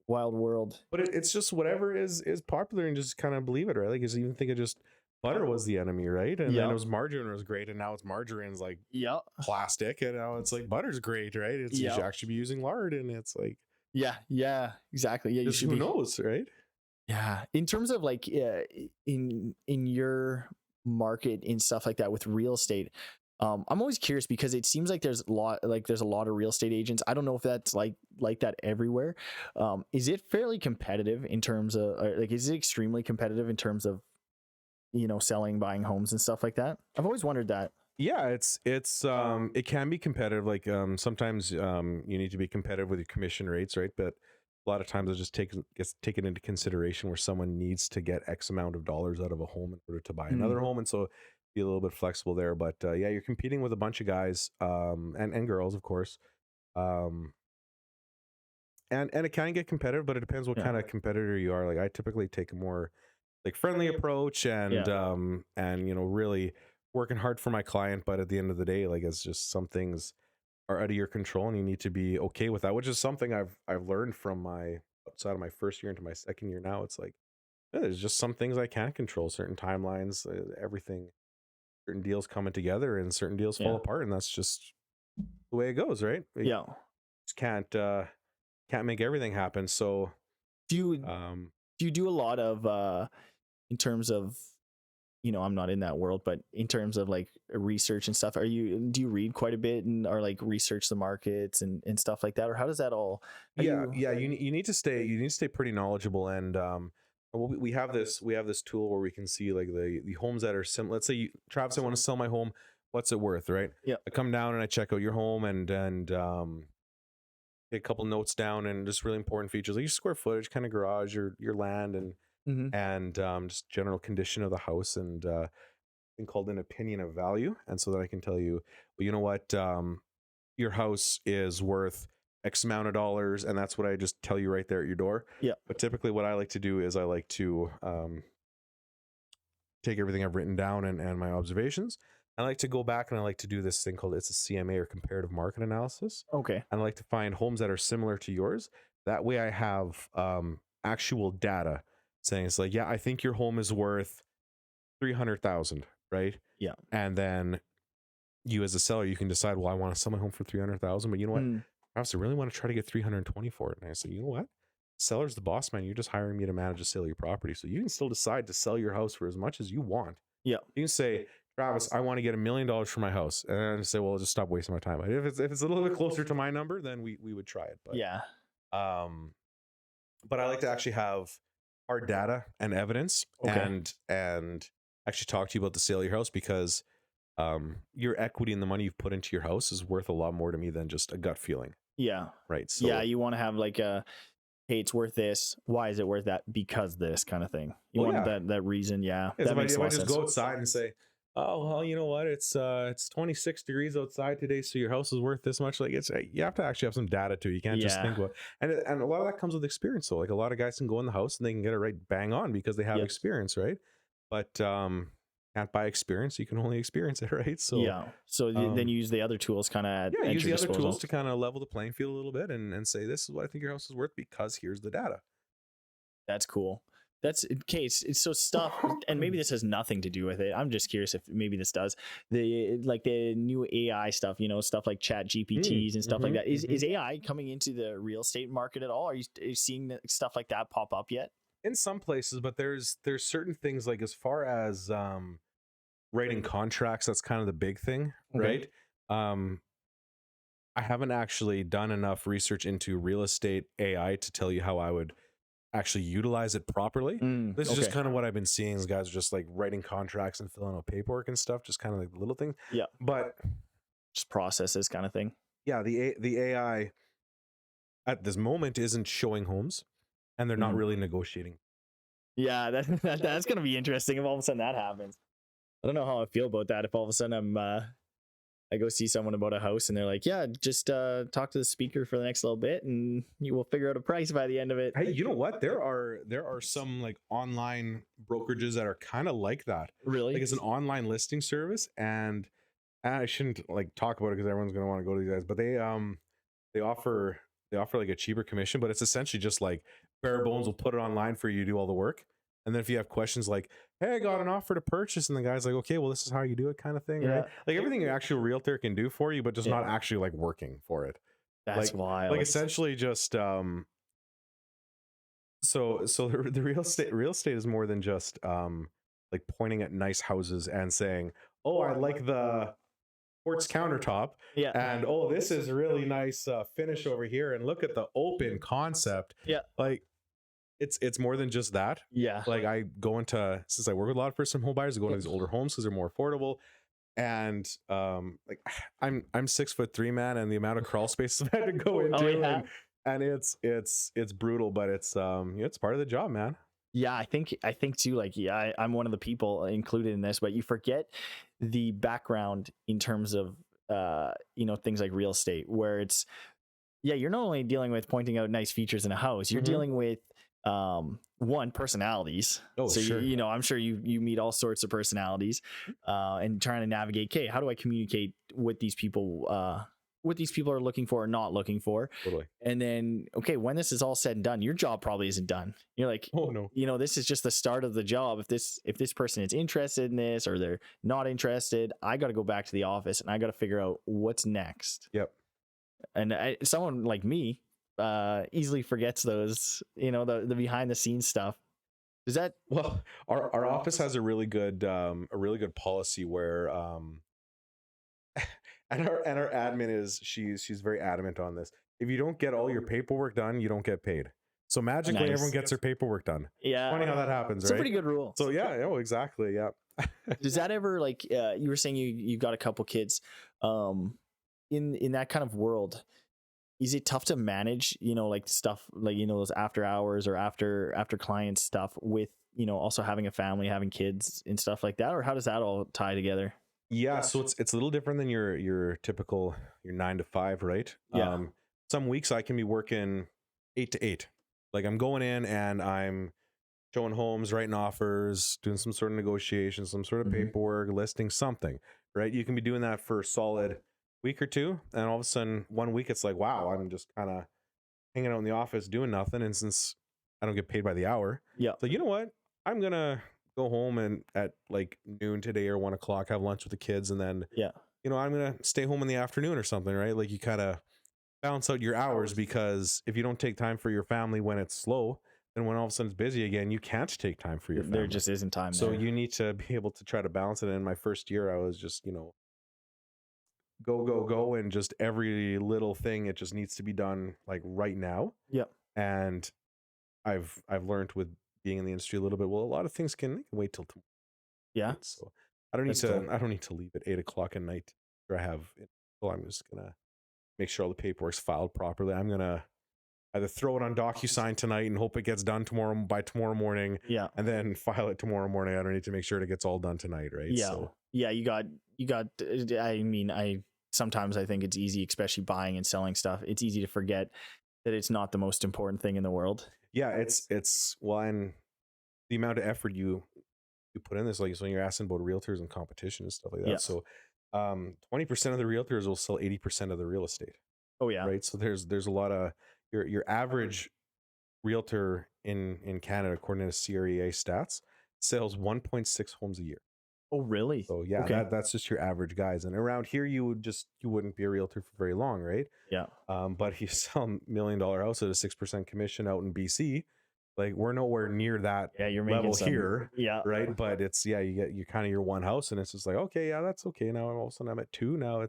world. But it's just whatever is popular and just kind of believe it, right? Like, just even think of just butter was the enemy, right? And then it Yep. was margarine was great, and now it's margarine's like Yep. plastic, and now it's like butter's great, right? You should Yep. actually be using lard, and it's like Yeah, exactly. Yeah, you just should who be. knows, right? Yeah, in terms of like in your market and stuff like that with real estate, I'm always curious because it seems like there's a lot of real estate agents. I don't know if that's like that everywhere. Is it fairly competitive in terms of like is it extremely competitive in terms of selling, buying homes and stuff like that? I've always wondered that. Yeah, it's it can be competitive. Like sometimes you need to be competitive with your commission rates, right? But a lot of times it just gets taken into consideration where someone needs to get X amount of dollars out of a home in order to buy another home, and so be a little bit flexible there. But yeah, you're competing with a bunch of guys and girls, of course. Um, and it can get competitive, but it depends what Yeah. kind of competitor you are. Like I typically take a more like friendly approach and really working hard for my client, but at the end of the day, like it's just some things are out of your control and you need to be okay with that, which is something I've learned from my outside of my first year into my second year now. It's like yeah, there's just some things I can't control, certain timelines, everything, certain deals coming together and certain deals fall Yeah. apart, and that's just the way it goes, right? You Yeah. just can't make everything happen. So Do you um do you do a lot of in terms of I'm not in that world, but in terms of like research and stuff, do you read quite a bit and or like research the markets and stuff like that, or how does that all? you need to stay pretty knowledgeable, and we have this tool where we can see like the homes that are similar. Let's say Travis, I want to sell my home, what's it worth, right? Yeah. I come down and I check out your home and get a couple notes down and just really important features like your square footage, kind of garage, your land, and Mm-hmm. just general condition of the house, and thing called an opinion of value. And so that I can tell you, well, you know what, your house is worth X amount of dollars, and that's what I just tell you right there at your door. Yeah. But typically, what I like to do is I like to take everything I've written down and my observations. I like to go back and I like to do this thing called it's a CMA or comparative market analysis. Okay. And I like to find homes that are similar to yours. That way, I have actual data saying it's like, yeah, I think your home is worth 300,000, right? Yeah. And then you as a seller, you can decide, well, I want to sell my home for 300,000, but you know what? I also really want to try to get 320 for it. And I said, you know what? Seller's the boss man. You're just hiring me to manage the sale of your property. So you can still decide to sell your house for as much as you want. Yeah. You can say, Travis, I want to get $1 million for my house. And I say, well, just stop wasting my time. If it's a little bit closer to my number, then we would try it. But Yeah. but I like to actually have hard data and evidence, Okay. and actually talk to you about the sale of your house, because your equity and the money you've put into your house is worth a lot more to me than just a gut feeling, Yeah. right? So Yeah. You want to have like hey, it's worth this. Why is it worth that? Because this kind of thing. You want that reason. Yeah. if That makes a I lot of just sense. go outside and say, oh well, you know what, it's 26 degrees outside today, so your house is worth this much. Like it's you have to actually have some data to it. You can't just think about, and a lot of that comes with experience. So like a lot of guys can go in the house and they can get it right bang on because they have experience, right? But can't buy experience. You can only experience it, right? So yeah. So then you use the other tools kind of at use the other disposal. tools to kind of level the playing field a little bit and say, this is what I think your house is worth because here's the data. That's cool. That's okay. It's so stuff, and maybe this has nothing to do with it. I'm just curious if maybe this does. The new AI stuff, stuff like Chat GPTs and stuff like that. Is AI coming into the real estate market at all? Are you seeing stuff like that pop up yet? In some places, but there's certain things, like as far as writing contracts, that's kind of the big thing, right? I haven't actually done enough research into real estate AI to tell you how I would actually utilize it properly. This is just Okay. kind of what I've been seeing. Is guys are just like writing contracts and filling out paperwork and stuff, just kind of like the little things. Yeah. But Just processes kind of thing. yeah, the AI at this moment isn't showing homes, and they're not Mhm. really negotiating. Yeah, that's gonna be interesting if all of a sudden that happens. I don't know how I feel about that. If all of a sudden I go see someone about a house and they're like, yeah, just talk to the speaker for the next little bit and you will figure out a price by the end of it. Hey, you know what? There are some like online brokerages that are kind of like that. Really? Like it's an online listing service, and I shouldn't like talk about it because everyone's gonna want to go to these guys. But they offer they offer like a cheaper commission, but it's essentially just like bare bones. Will put it online for you to do all the work, and then if you have questions like, "Hey, I got an offer to purchase," and the guy's like, "Okay, well, this is how you do it," kind of thing, right? Yeah. Like everything an actual realtor can do for you, but just Yeah. not actually like working for it. That's Like wild. essentially just so the real estate is more than just like pointing at nice houses and saying, "Oh, I like the quartz countertop," Yeah. and "Oh, this is really nice finish over here, and look at the open concept." Yeah. Like it's more than just that. Yeah. Like I go into, since I work with a lot of first time home buyers, I go into these older homes because they're more affordable. And like I'm 6'3", man, and the amount of crawl space I've had to go into, Oh, yeah. and it's brutal, but it's it's part of the job, man. Yeah, I think too, like, yeah, I'm one of the people included in this, but you forget the background in terms of things like real estate, where it's, yeah, you're not only dealing with pointing out nice features in a house, you're Mhm. dealing with one, personalities. Oh, So sure. I'm sure you meet all sorts of personalities, and trying to navigate, okay, how do I communicate what these people are looking for or not looking for? Totally. And then, okay, when this is all said and done, your job probably isn't done. You're like, Oh no. this is just the start of the job. If this person is interested in this or they're not interested, I got to go back to the office and I got to figure out what's next. Yep. And someone like me easily forgets those, the behind the scenes stuff. Is that Well, our office has a really good policy where and our admin is she's very adamant on this. If you don't get all your paperwork done, you don't get paid. So magically, Nice. everyone gets their paperwork done. Yeah, Funny how that happens, it's right? a pretty good rule. So yeah, oh, exactly, yeah. Does that ever, like, you were saying you got a couple kids, in that kind of world, is it tough to manage, like stuff like, those after hours or after client stuff with, also having a family, having kids and stuff like that? Or how does that all tie together? Yeah, so it's a little different than your typical your 9 to 5, right? Yeah. Some weeks I can be working 8 to 8. Like I'm going in and I'm showing homes, writing offers, doing some sort of negotiation, some sort of Mhm. paperwork, listing something, right? You can be doing that for a solid week or two, and all of a sudden one week it's like, wow, I'm just kind of hanging out in the office doing nothing, and since I don't get paid by the hour, Yeah. so you know what? I'm gonna go home and at like noon today or 1 o'clock have lunch with the kids, and then Yeah. I'm gonna stay home in the afternoon or something, right? Like you kind of balance out your hours, because if you don't take time for your family when it's slow, then when all of a sudden it's busy again, you can't take time for your family. There just isn't time So there. you need to be able to try to balance it. And in my first year, I was just, go, and just every little thing, it just needs to be done like right now. Yep. And I've learned with being in the industry a little bit, well, a lot of things can wait till tomorrow. Yeah. Right? So I don't need That's to cool. I don't need to leave at 8 o'clock at night where I have it. Well, I'm just gonna make sure all the paperwork's filed properly. I'm gonna either throw it on DocuSign tonight and hope it gets done by tomorrow morning, Yeah. and then file it tomorrow morning. I don't need to make sure it gets all done tonight, right? Yeah. So Yeah. You got, I mean, sometimes I think it's easy, especially buying and selling stuff. It's easy to forget that it's not the most important thing in the world. yeah, it's well, and the amount of effort you put in this, like so when you're asking about realtors and competition and stuff like that. Yeah. So 20% of the realtors will sell 80% of the real estate. Oh yeah. Right. So there's a lot of your average realtor in Canada, according to CREA stats, sells 1.6 homes a year. Oh really? So yeah, Okay. that's just your average guys. And around here, you wouldn't be a realtor for very long, right? Yeah. But if you sell $1 million house at a 6% commission out in BC, like we're nowhere near that Yeah. You're making level some, here, yeah. right? But it's you get you kind of your one house, and it's just like, okay, yeah, that's okay. Now all of a sudden I'm at 2. Now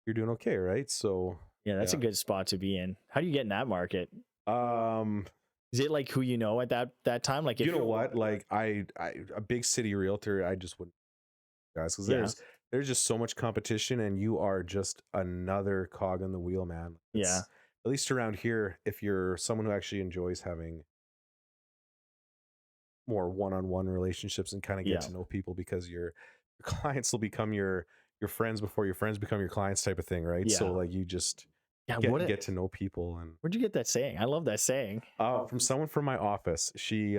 you're doing okay, right? So Yeah. That's yeah. a good spot to be in. How do you get in that market? Um, Is it like who you know at that time? Like You if know what? Like I a big city realtor, I just wouldn't, guys, because yeah, there's just so much competition, and you are just another cog in the wheel, man. yeah, It's at least around here, if you're someone who actually enjoys having more one-on-one relationships and kind of get yeah, to know people, because your clients will become your friends before your friends become your clients, type of thing, right? So yeah, like you just yeah. get to know people. And Where'd you get that saying? I love that saying. from someone from my office, she's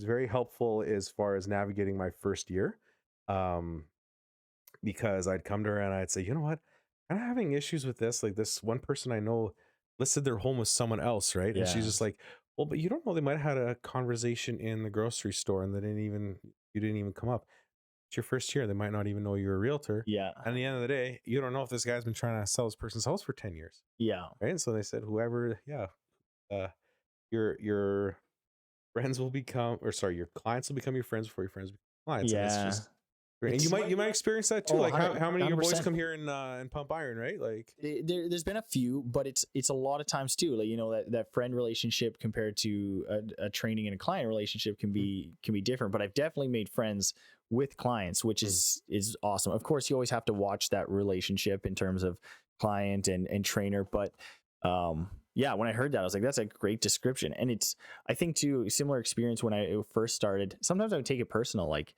very helpful as far as navigating my first year, um because I'd come to her and I'd say, you know what, I'm having issues with this. Like, this one person I know listed their home with someone else, right? And she's Yeah, just like, well, but you don't know, they might have had a conversation in the grocery store and they didn't even you didn't even come up. It's your first year. They might not even know you're a realtor. yeah, And at the end of the day, you don't know if this guy's been trying to sell this person's house for 10 years. yeah, Right. And so they said, whoever, yeah, uh, your friends will become, or sorry, your clients will become your friends before your friends become clients. And it's yeah. just great. And It's you might experience that too. oh, Like how many of your boys 100%. come here in Pump Iron, right? Like, There's been a few, but it's a lot of times too. Like, you know, that friend relationship compared to a training and a client relationship can be different. But I've definitely made friends with clients, which mm, is awesome. Of course, you always have to watch that relationship in terms of client and trainer. But yeah, when I heard that, I was like, that's a great description. And it's, I think too, similar experience when I first started. Sometimes I would take it personal, like,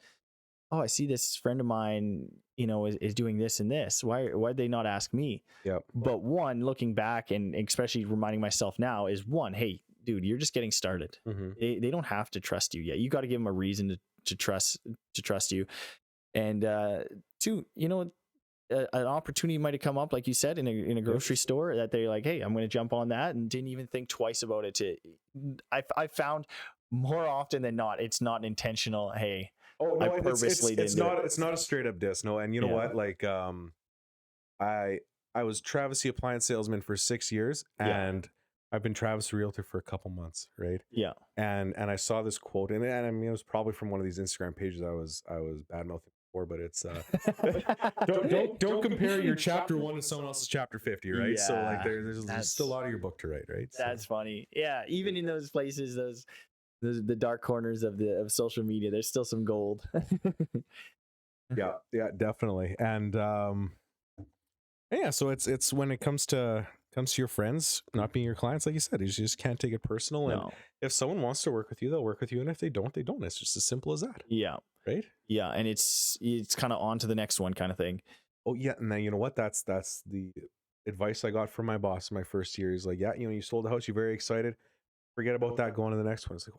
oh, I see this friend of mine, you know, is doing this and this. Why'd they not ask me? yep. But one, looking back and especially reminding myself now is one, hey, dude, you're just getting started. Hmm. They don't have to trust you yet. You got to give them a reason to trust you. And two, you know, an opportunity might have come up, like you said, in a Yep. grocery store that they're like, hey, I'm going to jump on that, and didn't even think twice about it. I found more often than not, it's not intentional. Hey, Oh I no, purposely it's didn't do not it. it's not a straight up diss. No, and you know Yeah. what? Like, I I was Travis the appliance salesman for 6 years, Yeah. and I've been Travis the realtor for a couple months, right? Yeah. And I saw this quote, and I mean, it was probably from one of these Instagram pages I was bad mouthing before, but it's don't compare your chapter 1 to someone else's chapter 50, right? So like Yeah. there's still a lot of your book to write, right? So That's funny. Yeah. Even in those places, those the dark corners of social media, there's still some gold. yeah, yeah, definitely. And yeah, so it's when it comes to your friends not being your clients, like you said, you just can't take it personal. And No. if someone wants to work with you, they'll work with you, and if they don't, they don't. It's just as simple as that, Yeah. right? Yeah. And it's kind of on to the next one kind of thing. Oh yeah, and then you know what? That's the advice I got from my boss in my first year. He's like, yeah, you know, you sold the house, you're very excited. Forget about that. Going to the next one. It's like,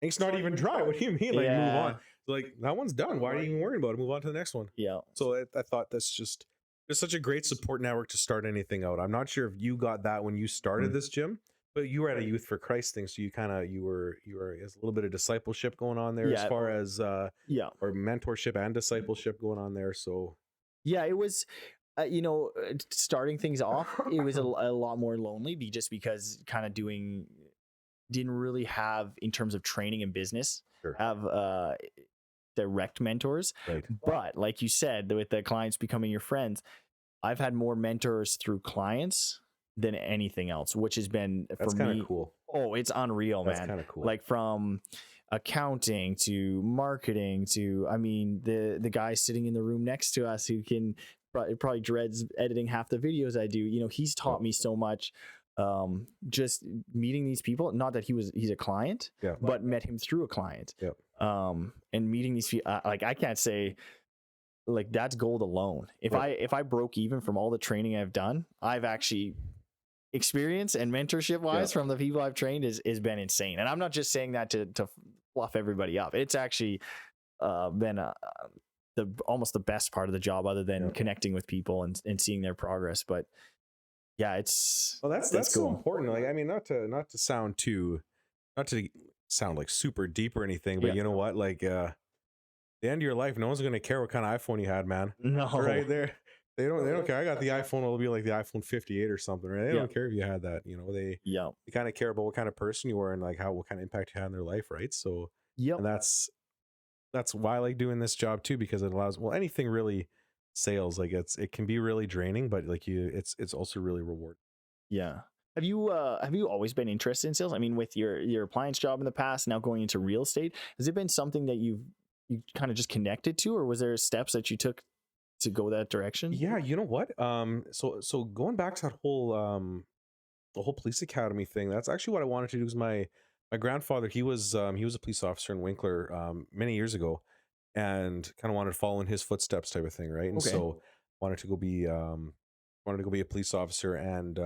ink's not even dry. What do you mean? Like, move on. Yeah. Like, that one's done. Why are you even worrying about it? Move on to the next one. Yeah. So I thought that's just there's such a great support network to start anything out. I'm not sure if you got that when you started this gym, but you were at a Youth for Christ thing, so you were there's a little bit of discipleship going on there, as Yeah. far as Yeah. or mentorship and discipleship going on there. So Yeah. It was, you know, starting things off, it was a lot more lonely, just because kind of didn't really have, in terms of training and business, sure, have direct mentors. right, But like you said, with the clients becoming your friends, I've had more mentors through clients than anything else, which has been for that's kind me. of cool. Oh, it's unreal, That's man. kind of cool. Like from accounting to marketing to, I mean, the guy sitting in the room next to us who can probably dreads editing half the videos I do. You know, he's taught me so much. Just meeting these people, not that he's a client, Yeah, but met him through a client. Yep. And meeting these people, like, I can't say, like, that's gold alone. If I broke even from all the training I've done, I've actually experience and mentorship wise from the people I've trained is been insane. And I'm not just saying that to fluff everybody up. It's actually been the almost the best part of the job, other than connecting with people and seeing their progress. But yeah, it's well, that's cool. so important. Like, I mean, not to sound too, not to sound like super deep or anything, but you know what? Like, the end of your life, no one's gonna care what kind of iPhone you had, man. No, Right there, they don't care. I got the iPhone. It'll be like the iPhone 58 or something, right? They don't care if you had that. You know, they kind of care about what kind of person you were and like what kind of impact you had in their life, right? So, and that's why I like doing this job too, because it allows, well, anything really sales, like it can be really draining, but like it's also really rewarding. Yeah. Have you always been interested in sales? I mean, with your appliance job in the past, now going into real estate, has it been something that you kind of just connected to, or was there steps that you took to go that direction? Yeah, you know what? So going back to that whole the whole police academy thing, that's actually what I wanted to do. Is my grandfather, he was a police officer in Winkler many years ago, and kind of wanted to follow in his footsteps type of thing, right? And Okay. so wanted to go be a police officer, and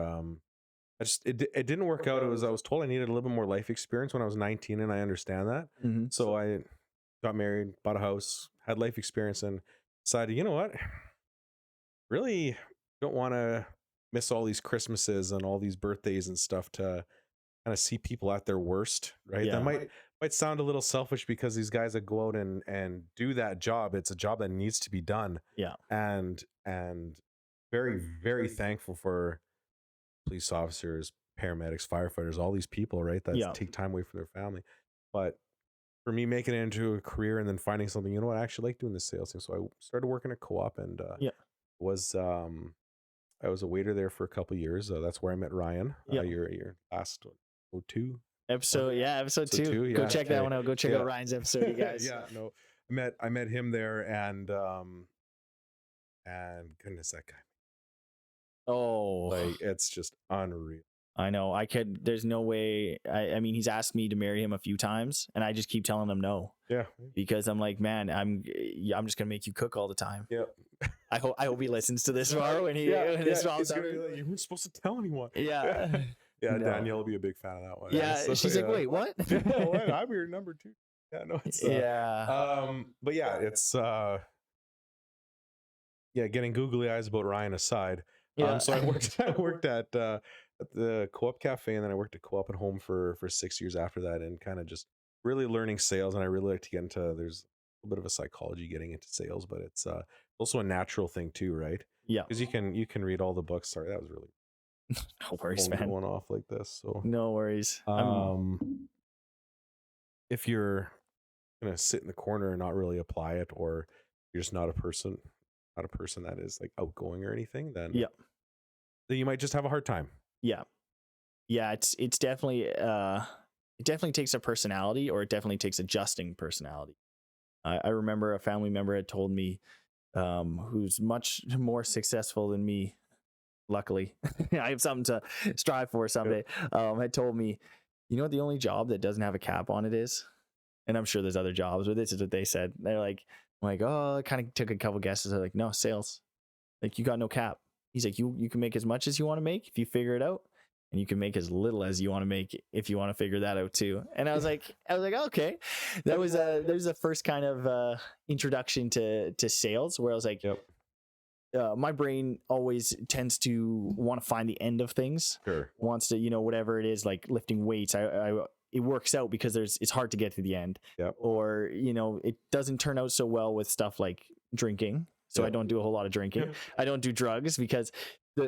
it didn't work out. I was told I needed a little bit more life experience when I was 19, and I understand that. Hmm. So I got married, bought a house, had life experience, and decided, you know what, really don't want to miss all these Christmases and all these birthdays and stuff to kind of see people at their worst, right? That Yeah. might sound a little selfish because these guys that go out and do that job, it's a job that needs to be done. Yeah. And very, very thankful for police officers, paramedics, firefighters, all these people, right? That Yeah. take time away from their family. But for me, making it into a career and then finding something, you know what, I actually like doing the sales thing. So I started working at co-op, and Yeah. was I was a waiter there for a couple years. That's where I met Ryan. Yeah. Your last two Episode episode two. two. Go Yeah, check that okay. one out. Go check Yeah. out Ryan's episode, you guys. Yeah, no, I met him there, and goodness, that guy, Oh, like, it's just unreal. I know. There's no way. I mean, he's asked me to marry him a few times, and I just keep telling him no Yeah, because I'm like, man, I'm just gonna make you cook all the time. yeah, I hope he listens to this tomorrow when when this It's rolls gonna out. be like, you weren't supposed to tell anyone. Yeah. Yeah, No. Danielle will be a big fan of that one. Yeah. So, She's like, yeah. wait, what? Yeah, what? I'm your number two. Yeah, no, it's Yeah. but yeah, it's yeah, getting googly eyes about Ryan aside. Yeah. So I worked at the Co-op Cafe, and then I worked at Co-op at Home for 6 years after that, and kind of just really learning sales. And I really like to get into, there's a bit of a psychology getting into sales, but it's also a natural thing too, right? Yeah. Because you can read all the books. Sorry, that was really No worries, phone man. going off like this. So No worries. if you're gonna sit in the corner and not really apply it, or you're just not a person that is like outgoing or anything, then Yeah. then you might just have a hard time. Yeah. Yeah. It's definitely it definitely takes a personality, or it definitely takes adjusting personality. I remember a family member had told me, who's much more successful than me. Luckily, I have something to strive for someday. Had told me, you know what, the only job that doesn't have a cap on it is, and I'm sure there's other jobs, but this is what they said. They're like, I'm like, oh, I kind of took a couple guesses. They're like, no, sales. Like, you got no cap. He's like, you can make as much as you want to make if you figure it out, and you can make as little as you want to make if you want to figure that out too. And I was like, okay, that was the first kind of introduction to sales, where I was like, Yep. My brain always tends to want to find the end of things. Sure. Wants to, whatever it is, like lifting weights. It works out because it's hard to get to the end. Yep. Or, it doesn't turn out so well with stuff like drinking. So I Yep. don't do a whole lot of drinking. Yep. I don't do drugs because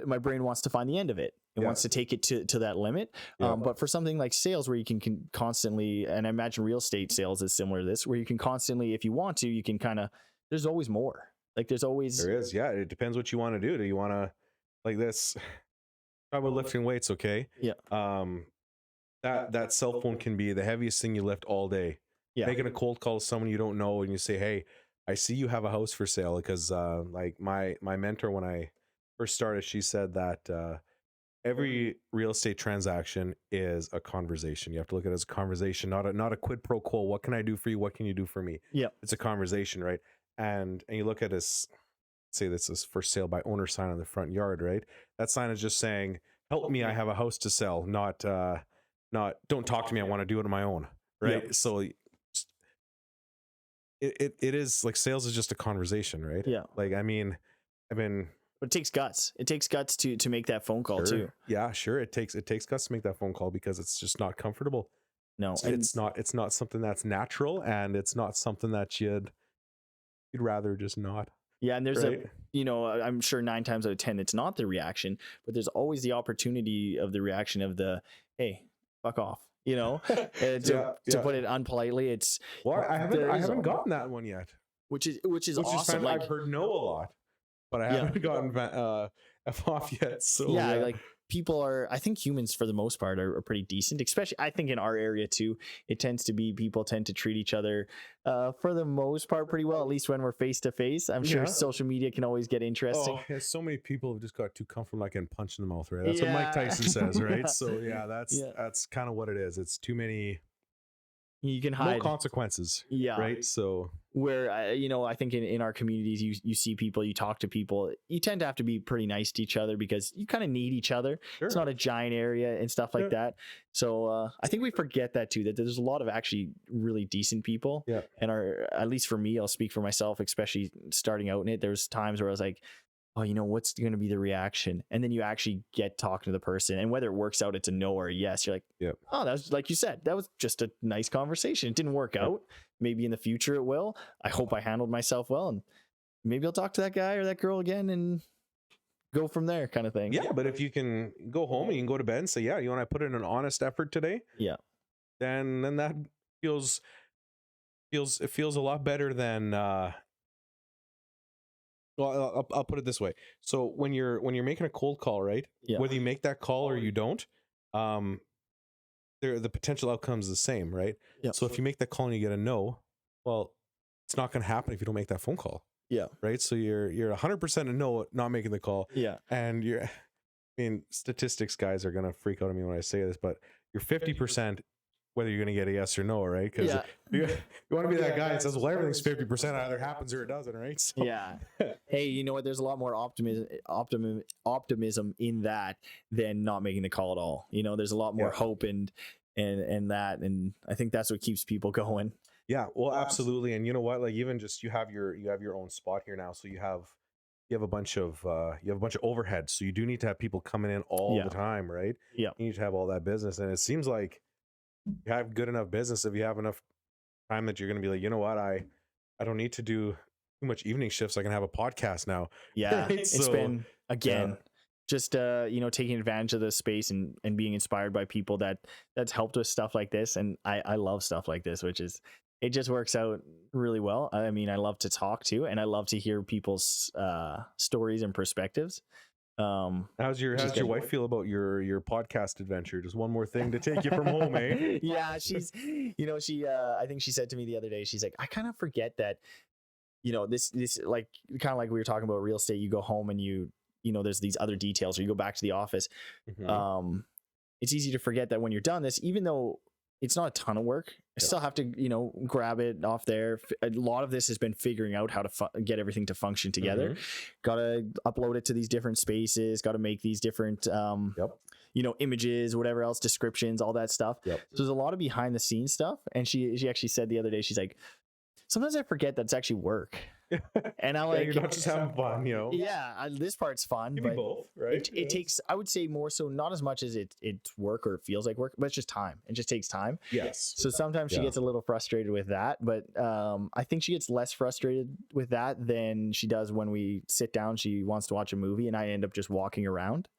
my brain wants to find the end of it. It Yeah. wants to take it to that limit. Yeah. But for something like sales, where you can constantly, and I imagine real estate sales is similar to this, where you can constantly, if you want to, you can kind of, there's always more. Like, there's always. There is. Yeah. It depends what you want to do. Do you want to, like this? Talk about lifting weights, okay? Yeah. That cell phone can be the heaviest thing you lift all day. Yeah. Making a cold call to someone you don't know, and you say, hey, I see you have a house for sale. Because like my mentor, when I first started, she said that every real estate transaction is a conversation. You have to look at it as a conversation, not a quid pro quo. What can I do for you? What can you do for me? Yeah. It's a conversation, right? And you look at this, say this is for sale by owner sign on the front yard, right? That sign is just saying, help me, I have a house to sell, not don't talk to me, I want to do it on my own, right? Yeah. So it is like, sales is just a conversation, right? Yeah. Like, I've been. But it takes guts. It takes guts to make that phone call Sure. too. Yeah, sure. It takes guts to make that phone call, because it's just not comfortable. No, It's not something that's natural, and it's not something that you'd rather just not. yeah, and there's Right? I'm sure 9 times out of 10 it's not the reaction, but there's always the opportunity of the reaction of the, hey, fuck off. And to put it unpolitely, it's Well, I there is haven't a- gotten that one yet. which is Which is awesome. I've heard no a lot, but I Yeah. haven't gotten F off yet. So yeah, like people are, I think humans for the most part are pretty decent, especially I think in our area too. It tends to be people tend to treat each other for the most part pretty well, at least when we're face to face. I'm sure Yeah. social media can always get interesting. Oh, yeah, so many people have just got too comfortable, like getting punched in the mouth, right? That's what Mike Yeah. Tyson says, right? So yeah, Yeah. that's kind of what it is. It's too many, You can no hide. consequences, Yeah. right? So Where I think in our communities, you see people, you talk to people, you tend to have to be pretty nice to each other because you kind of need each other. sure. It's not a giant area and stuff like Yeah. that. So I think we forget that too, that there's a lot of actually really decent people. Yeah. And at least for me, I'll speak for myself, especially starting out in it. There's times where I was like, oh, what's going to be the reaction? And then you actually get talking to the person, and whether it works out, it's a no or a yes. You're like, Yep. oh, that was, like you said, that was just a nice conversation. It didn't work out. Maybe in the future it will. I hope I handled myself well, and maybe I'll talk to that guy or that girl again and go from there, kind of thing. Yeah, but if you can go home and you can go to bed and say, yeah, I put in an honest effort today, Yeah. then that feels a lot better than well, I'll put it this way. So when you're making a cold call, right? Yeah. Whether you make that call or you don't, the potential outcome is the same, right? Yeah. So if you make that call and you get a no, well, it's not going to happen if you don't make that phone call. Yeah. Right. So you're 100% a no, not making the call. Yeah. And statistics guys are going to freak out at me when I say this, but you're 50% whether you're going to get a yes or no, right? Because you want to be that guy that says, well, everything's 50%, either happens or it doesn't, right? So, yeah. Hey, you know what? There's a lot more optimism in that than not making the call at all. There's a lot more hope and that, and I think that's what keeps people going. Yeah, well, absolutely. And you know what? Like, even just you have your own spot here now, so you have a bunch of overhead, so you do need to have people coming in all the time, right? Yeah, you need to have all that business, and it seems like you have good enough business if you have enough time that you're going to be like, you know what, I don't need to do too much evening shifts. I can have a podcast now. Yeah, right? It's been just taking advantage of the space and being inspired by people that's helped with stuff like this. And I love stuff like this, which is, it just works out really well. I mean, I love to talk to, and I love to hear people's stories and perspectives. How's your wife feel about your podcast adventure? Just one more thing to take you from home, eh? Yeah, she's I think she said to me the other day, she's like, I kind of forget that this like kind of like we were talking about real estate. You go home and there's these other details, or you go back to the office. Mm-hmm. It's easy to forget that when you're done this, even though it's not a ton of work, I still have to grab it off there. A lot of this has been figuring out how to get everything to function together. Got to upload it to these different spaces, got to make these different images, whatever else, descriptions, all that stuff. So there's a lot of behind the scenes stuff. And she actually said the other day, she's like, sometimes I forget that's actually work. And I like, you're not just having fun, Yeah, this part's fun. You but both, right? It takes, I would say, more so, not as much as it's work or it feels like work, but it's just time. It just takes time. Yes. So sometimes she gets a little frustrated with that, but I think she gets less frustrated with that than she does when we sit down. She wants to watch a movie, and I end up just walking around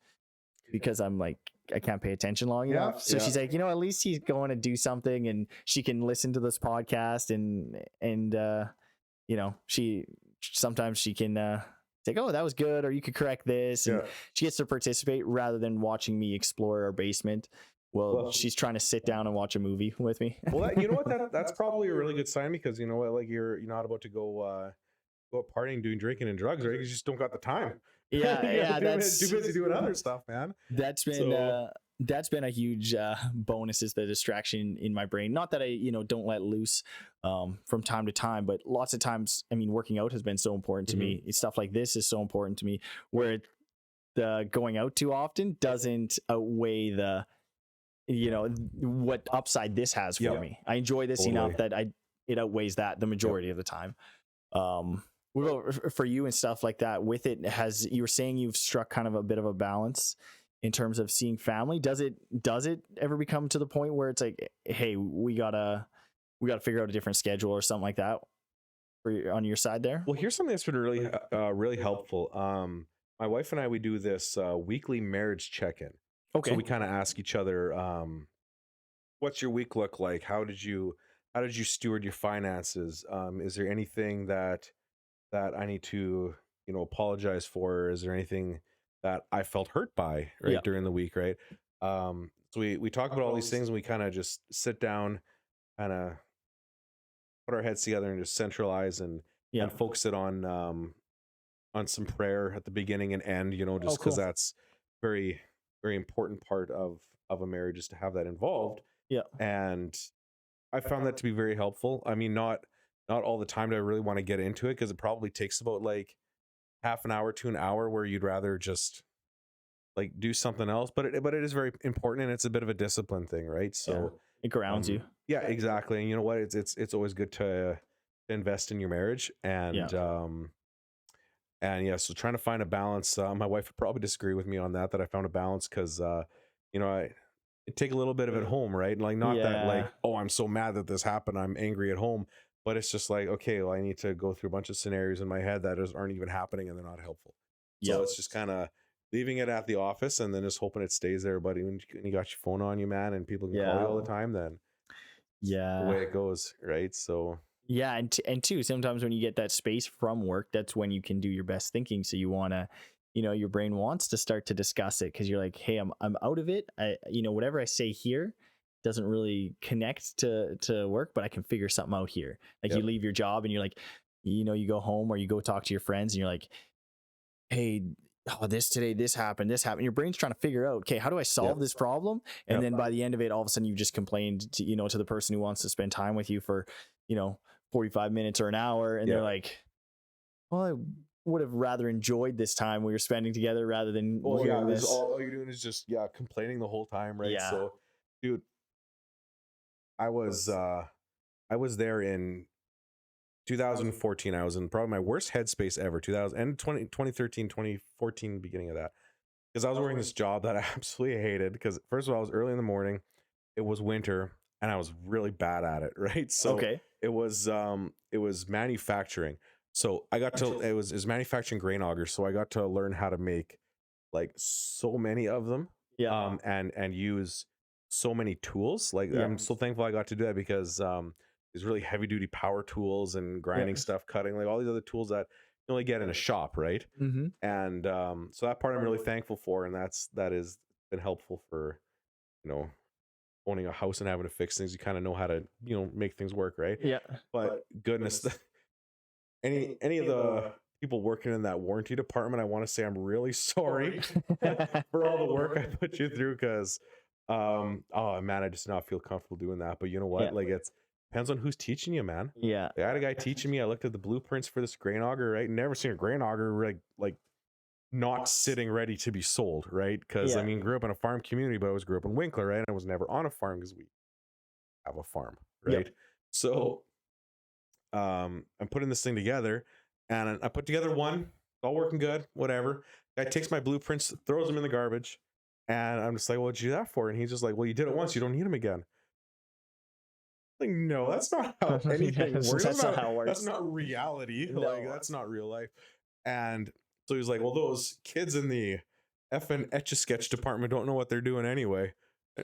because I'm like, I can't pay attention long enough. So she's like, at least he's going to do something, and she can listen to this podcast and she sometimes she can say, oh, that was good, or you could correct this, and she gets to participate rather than watching me explore our basement. Well, she's trying to sit down and watch a movie with me. Well, you know what, that's probably a really good sign, because like you're not about to go out partying, doing drinking and drugs, right? You just don't got the time. That's too busy doing other stuff, man. That's been a huge bonus, is the distraction in my brain. Not that I don't let loose from time to time, but lots of times, I mean, working out has been so important to me. Stuff like this is so important to me, where the going out too often doesn't outweigh the what upside this has for me. I enjoy this enough that it outweighs that the majority of the time. What about for you and stuff like that? With it, you were saying you've struck kind of a bit of a balance in terms of seeing family. Does it ever become to the point where it's like, hey, we gotta figure out a different schedule or something like that on your side there? Well, here's something that's been really really helpful. My wife and I, we do this weekly marriage check-in. Okay. So we kind of ask each other, what's your week look like? How did you steward your finances? Is there anything that I need to apologize for? Is there anything that I felt hurt by, Yeah. right, during the week, right? So we talk about all these things, and we kind of just sit down, kind of put our heads together and just centralize Yeah. and focus it on some prayer at the beginning and end, Oh, just because cool. that's very, very important part of a marriage, is to have that involved. Yeah. And I found that to be very helpful. I mean, not all the time do I really want to get into it, because it probably takes about like half an hour to an hour where you'd rather just like do something else. But it is very important, and it's a bit of a discipline thing, right? Yeah. So It grounds you. yeah, exactly. And you know what? It's always good to invest in your marriage, Yeah. and yeah, so trying to find a balance. My wife would probably disagree with me on that. That I found a balance because I take a little bit of it home, right? And like, not that Yeah. like, oh, I'm so mad that this happened, I'm angry at home, but it's just like, okay, well, I need to go through a bunch of scenarios in my head that aren't even happening, and they're not helpful. So Yep. it's just kind of leaving it at the office, and then just hoping it stays there. But when you got your phone on you, man, and people can call you all the Yeah. time, then it's the Yeah. way it goes, right? So Yeah, and two, sometimes when you get that space from work, that's when you can do your best thinking. So you want to, your brain wants to start to discuss it because you're like, hey, I'm out of it. Whatever I say here doesn't really connect to work, but I can figure something out here. Like you yep, leave your job and you're like, you go home or you go talk to your friends and you're like, hey, oh, this happened, this happened. Your brain's trying to figure out, okay, how do I solve yep, this problem? And yep, then by the end of it, all of a sudden you've just complained to the person who wants to spend time with you for, you know, 45 minutes or an hour. And they're yep. like, well, I would have rather enjoyed this time we were spending together rather than Well, yeah, hearing this this. all you're doing is just, yeah, complaining the whole time, right? Yeah. So, dude, I was uh I was there in 2014. I was in probably my worst headspace ever. 2000 and 2013, 2014, beginning of that. Because I was working this job that I absolutely hated, because first of all, I was early in the morning, it was winter, and I was really bad at it, right? So Okay. it was manufacturing. So I got to it was manufacturing grain augers, so I got to learn how to make like so many of them, Yeah. and use so many tools. Like, Yeah. I'm so thankful I got to do that, because these really heavy duty power tools and grinding Yeah. stuff, cutting, like all these other tools that you only get in a shop, right? Mm-hmm. And so that part I'm really thankful for, and that has been helpful for, you know owning a house and having to fix things. You kind of know how to make things work, right? Yeah. But goodness, any of the people working in that warranty department, I want to say I'm really sorry for all the work I put you through, because oh man, I just do not feel comfortable doing that. But you know Yeah. what, like, it's depends on who's teaching you, man. Yeah. I had a guy teaching me. I looked at the blueprints for this grain auger, right? Never seen a grain auger like not sitting ready to be sold, right? Because I Yeah. mean, grew up in a farm community, but I always grew up in Winkler, right? And I was never on a farm because we have a farm, Yep. right? So I'm putting this thing together, and I put together one, it's all working good, whatever. Guy takes my blueprints, throws them in the garbage, and I'm just like, "What'd you do that for?" And he's just like, "Well, you did it once, you don't need them again." Like, no, that's not how anything works. That's not how it That's works. not reality. No. Like, that's not real life. And so he's like, "Well, those kids in the effing etch a sketch department don't know what they're doing anyway."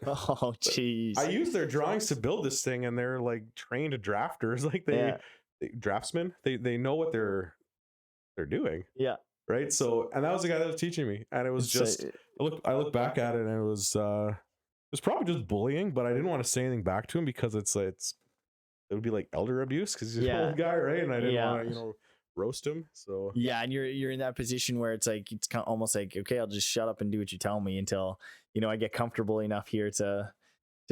Oh, jeez. I use their drawings to build this thing, and they're like trained drafters, like Yeah. draftsmen. They know what they're doing, Yeah. right? So, and that was the guy that was teaching me, and it was So, just I look back at it, and it was probably just bullying, but I didn't want to say anything back to him, because it would be like elder abuse, because he's an Yeah. old guy, right? And I didn't Yeah. want to roast him. So yeah, and you're in that position where it's kind of almost like, okay, I'll just shut up and do what you tell me until I get comfortable enough here to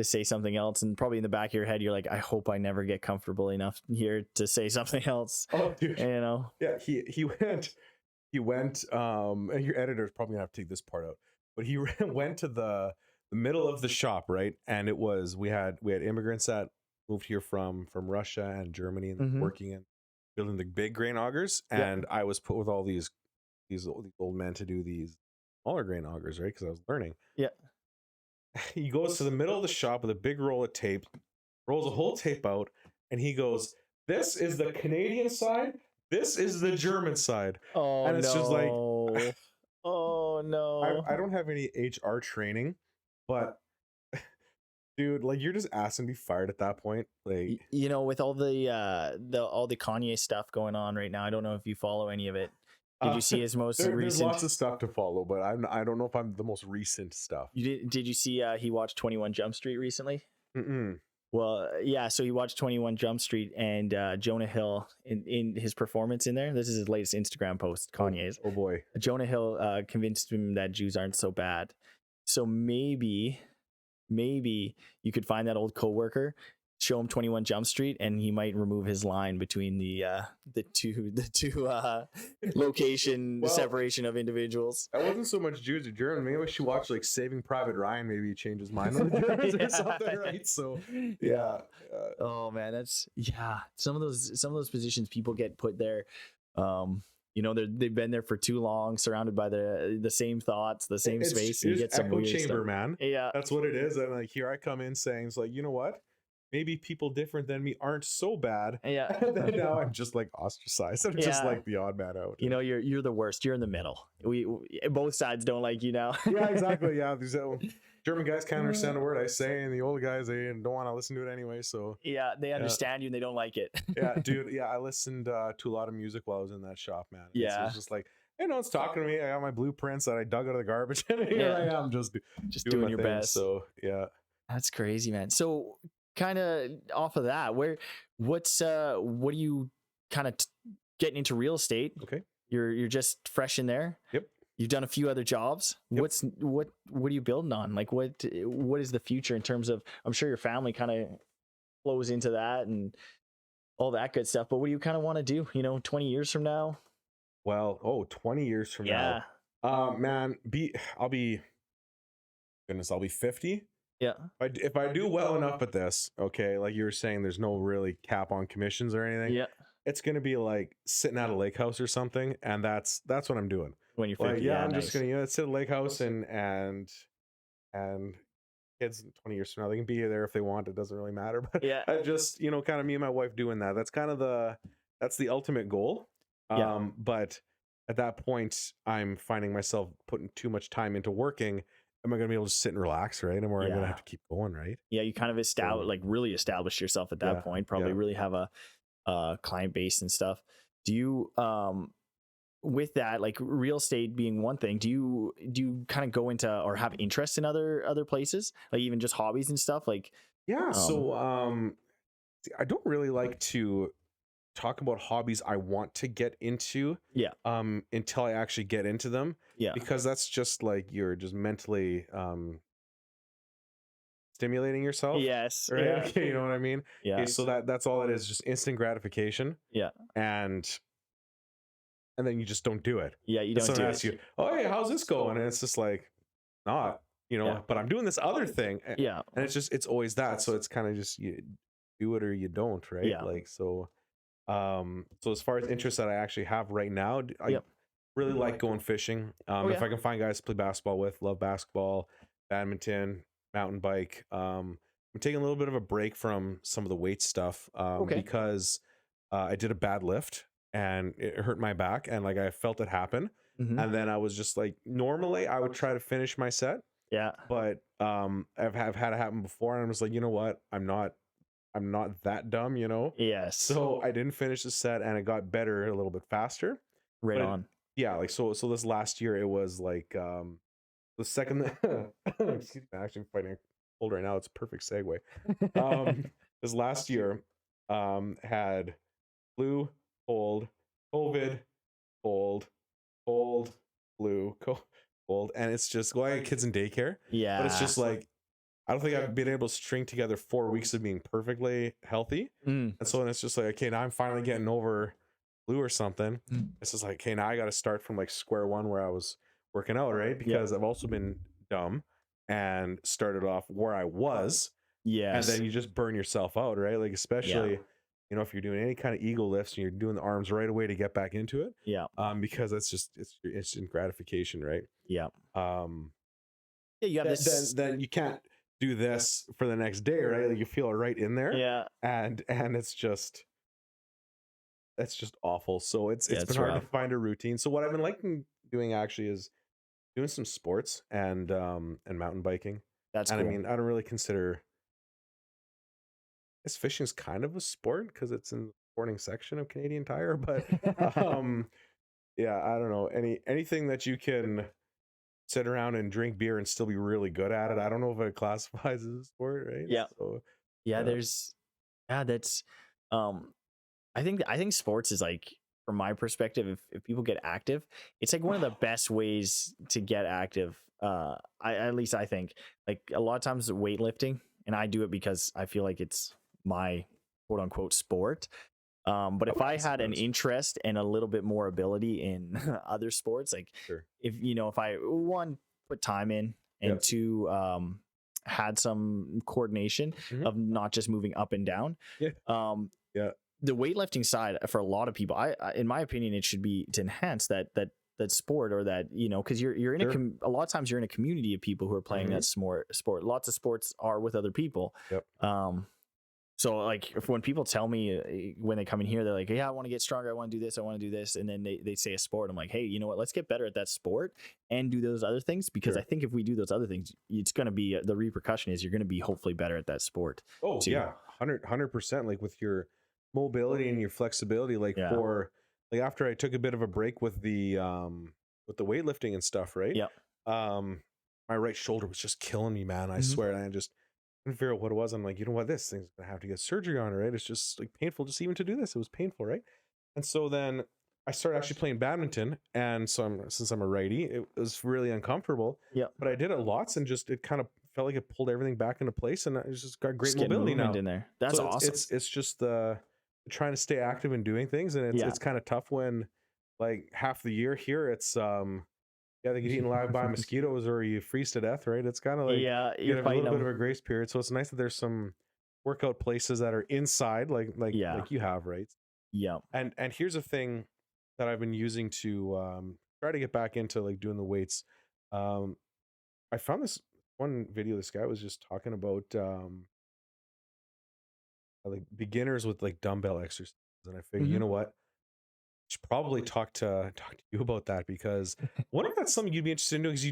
say something else. And probably in the back of your head, you're like, I hope I never get comfortable enough here to say something else. oh, dude, yeah, he went and your editor's probably gonna have to take this part out, but he went to the middle of the shop, right? And it was we had immigrants that moved here from Russia and Germany, and Mhm. working in building the big grain augers. Yeah. And I was put with all these old men to do these smaller grain augers, right? Because I was learning. Yeah. He goes to the middle of the shop with a big roll of tape, rolls a whole tape out, and he goes, "This is the Canadian side. This is the German side." Oh, And it's just like, no. Oh, no. I don't have any HR training, but dude, like, you're just asking to be fired at that point. Like, With all the Kanye stuff going on right now, I don't know if you follow any of it. Did you see his most there's recent? lots of stuff to follow, but I don't know if I'm the most recent stuff. Did you see he watched 21 Jump Street recently? Mm-mm. Well, yeah. So he watched 21 Jump Street, and Jonah Hill in his performance in there. This is his latest Instagram post. Kanye's. Oh boy. Jonah Hill convinced him that Jews aren't so bad. So maybe you could find that old coworker, show him 21 Jump Street, and he might remove his line between the two location Well, separation of individuals. I wasn't so much Jews or German. Maybe we should watch like Saving Private Ryan. Maybe he changed his mind on the Germans or something, right? So yeah. Oh man, that's some of those positions people get put there. They've been there for too long, surrounded by the same thoughts, the same space. It's you get some echo weird chamber, stuff. man. Yeah, That's what it is. And like here I come in saying, it's like, you know what? Maybe people different than me aren't so bad. yeah. And then now I'm just like ostracized. I'm just Yeah. like the odd man out. You're the worst. You're in the middle. We both sides don't like you now. Yeah, exactly. Yeah, these German guys can't understand a word I say, and the old guys, they don't want to listen to it anyway. So Yeah, they understand you and they don't like it. yeah, dude. Yeah, I listened to a lot of music while I was in that shop, man. Yeah. It's just like, hey, no one's talking to me. I got my blueprints that I dug out of the garbage, and here Yeah. I am just doing my your thing. best. So yeah. That's crazy, man. So kind of off of that, what are you kind of getting into real estate? Okay. You're just fresh in there. Yep. You've done a few other jobs. Yep. What are you building on? Like what is the future in terms of, I'm sure your family kind of flows into that and all that good stuff, but what do you kind of want to do, 20 years from now? Well, 20 years from Yeah. now. Man, I'll be 50. Yeah. If I do well enough at this, okay, like you were saying, there's no really cap on commissions or anything. Yeah. It's gonna be like sitting at a lake house or something, and that's what I'm doing. When you're Like, 50. I'm nice. just gonna sit at a lake house and kids 20 years from now, they can be there if they want. It doesn't really matter. But Yeah. I just, kind of me and my wife doing that. That's kind of that's the ultimate goal. Yeah. But at that point, I'm finding myself putting too much time into working. Am I going to be able to sit and relax, right? Am I going to have to keep going, right? Yeah, you kind of really establish yourself at that point. Probably really have a client base and stuff. Do you with that, like real estate being one thing, do you kind of go into or have interest in other places, like even just hobbies and stuff? Like So I don't really like to talk about hobbies I want to get into until I actually get into them, because that's just like you're just mentally stimulating yourself. Yes. Right. Yeah. Okay, you know what I mean? Yeah. Okay, so that's all it is, just instant gratification. Yeah. And then you just don't do it. Yeah, you don't do someone it. asks you, oh hey, how's this going? And it's just like, not, but I'm doing this other thing. Yeah. And it's always that. So it's kind of just, you do it or you don't, right? Yeah. Like, so as far as interests that I actually have right now, I really like going fishing. If I can find guys to play basketball with, love basketball, badminton, mountain bike. I'm taking a little bit of a break from some of the weight stuff because I did a bad lift and it hurt my back, and like I felt it happen. Mm-hmm. And then I was just like, normally I would try to finish my set. Yeah. But I've had it happen before, and I was like, you know what? I'm not that dumb, Yes. So I didn't finish the set, and it got better a little bit faster. Right on. Yeah, like so this last year it was like the second excuse me, I'm actually fighting a cold right now. It's a perfect segue. This last year had flu, cold, COVID, cold, flu, cold, and it's just I got kids in daycare. Yeah. But it's just like, I don't think I've been able to string together 4 weeks of being perfectly healthy. And so then it's just like, okay, now I'm finally getting over flu or something. It's just like, okay, now I got to start from like square one where I was working out, right? Because I've also been dumb and started off where I was. Yes. And then you just burn yourself out, right? Like, especially, if you're doing any kind of ego lifts and you're doing the arms right away to get back into it. Yeah. Because it's instant gratification, right? Yeah. You have this. Then you can't do this for the next day, right? Like you feel it right in there. Yeah. And it's just awful. So it's been hard rough to find a routine. So what I've been liking doing actually is doing some sports and mountain biking. That's cool. I mean, I don't really consider fishing's kind of a sport because it's in the sporting section of Canadian Tire, but yeah, I don't know. Anything that you can sit around and drink beer and still be really good at it. I don't know if it classifies as a sport, right? Yeah. So, Yeah, uh, there's yeah, that's um I think sports is like, from my perspective, if people get active, it's like one of the best ways to get active. I at least I think, like, a lot of times weightlifting, and I do it because I feel like it's my quote unquote sport. But that if would I make had an sense. interest and a little bit more ability in other sports, like, Sure. if if I, one, put time in, Yeah. and two, had some coordination Hmm. of not just moving up and down, Yeah. um, Yeah. the weightlifting side for a lot of people, in my opinion, it should be to enhance that sport, or that, because you're in Sure. a lot of times you're in a community of people who are playing Hmm. that sport. Lots of sports are with other people. Yep. So, like, if, when people tell me, when they come in here, they're like, yeah, I want to get stronger, I want to do this, I want to do this, and then they say a sport, I'm like, hey, you know what, let's get better at that sport and do those other things, because I Sure. think if we do those other things, it's going to be, the repercussion is you're going to be hopefully better at that sport Oh too. yeah, 100%. Like with your mobility and your flexibility, like Yeah. for like after I took a bit of a break with the weightlifting and stuff, right? Yeah. Um, my right shoulder was just killing me, man. I Mhm. swear, and I just couldn't figure out what it was. I'm like, you know what, this thing's gonna have to get surgery on it, right? It's just like painful just even to do this. It was painful, right? And so then I started actually playing badminton, and so since I'm a righty, it was really uncomfortable. Yeah. But I did it lots, and just it kind of felt like it pulled everything back into place, and I just got great Just get mobility movement now. in there. That's So awesome. it's just the trying to stay active and doing things, and Yeah. it's kind of tough when like half the year here it's yeah, they get eaten alive by mosquitoes or you freeze to death, right? It's kind of like Yeah, you you're get a fighting little bit of them. a grace period. So it's nice that there's some workout places that are inside, Yeah. like you have, right? Yeah. And here's a thing that I've been using to try to get back into like doing the weights. Um, I found this one video. This guy was just talking about like beginners with like dumbbell exercises, and I figured, you Hmm. know what, should probably talk to you about that because I wonder if that's something you'd be interested in doing because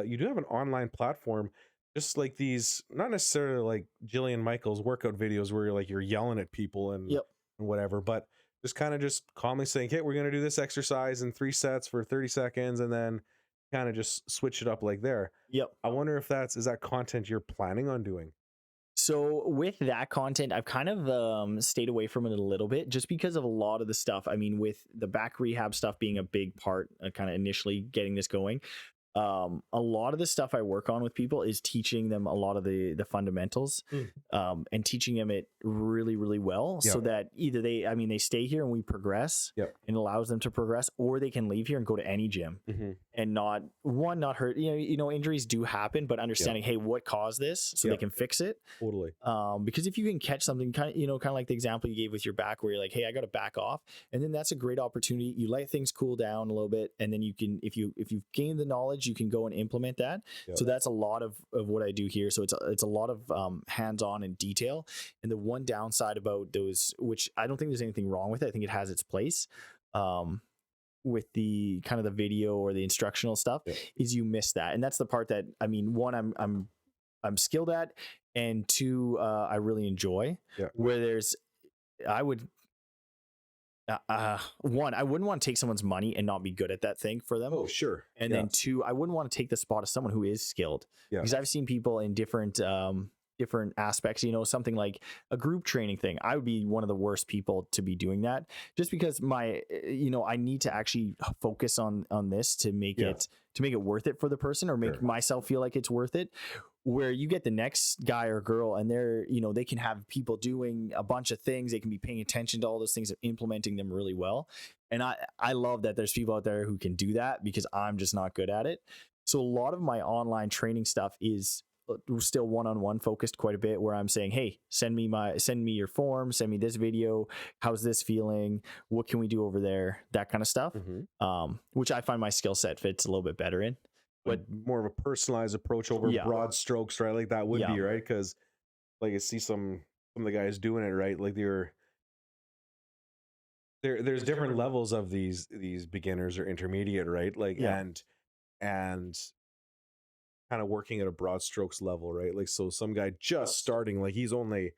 you do have an online platform, just like these, not necessarily like Jillian Michaels workout videos where you're yelling at people Yep. and whatever, but just kind of just calmly saying, hey, we're gonna do this exercise in 3 sets for 30 seconds and then kind of just switch it up like there. Yep. I wonder if is that content you're planning on doing? So with that content, I've kind of stayed away from it a little bit, just because of a lot of the stuff. I mean, with the back rehab stuff being a big part, kind of initially getting this going, a lot of the stuff I work on with people is teaching them a lot of the fundamentals, Mm. and teaching them it really, really well, so Yep. that either they stay here and we progress, Yep. and allows them to progress, or they can leave here and go to any gym Mm-hmm. and not hurt. Injuries do happen, but understanding, hey, what caused this, so they Yep. can fix it. Totally. Because if you can catch something, kind of like the example you gave with your back, where you're like, hey, I got to back off, and then that's a great opportunity. You let things cool down a little bit, and then you can, if you've gained the knowledge, you can go and implement that. Yep. So that's a lot of what I do here. So it's a lot of hands-on and detail. And the one downside about those, which I don't think there's anything wrong with it, I think it has its place, with the kind of the video or the instructional stuff, Yep. is you miss that. And that's the part that, I mean, one, I'm skilled at, and two, I really enjoy. Yeah. Where I would, one, I wouldn't want to take someone's money and not be good at that thing for them. Oh, sure. And then two, I wouldn't want to take the spot of someone who is skilled, Yeah. because I've seen people in different aspects, something like a group training thing. I would be one of the worst people to be doing that, just because I need to actually focus on this to make Yeah. it worth it for the person, or make Sure. myself feel like it's worth it. Where you get the next guy or girl, and they can have people doing a bunch of things, they can be paying attention to all those things and implementing them really well. And I love that there's people out there who can do that, because I'm just not good at it. So a lot of my online training stuff is still one-on-one focused quite a bit, where I'm saying, hey, send me your form, send me this video, how's this feeling, what can we do over there, that kind of stuff. Mm-hmm. Which I find my skill set fits a little bit better in. But more of a personalized approach over Yeah. broad strokes, right? Like that would Yeah. be right, because like I see some of the guys doing it, right? Like there's different levels of these beginners or intermediate, right? Like Yeah. and kind of working at a broad strokes level, right? Like so some guy just starting, like he's only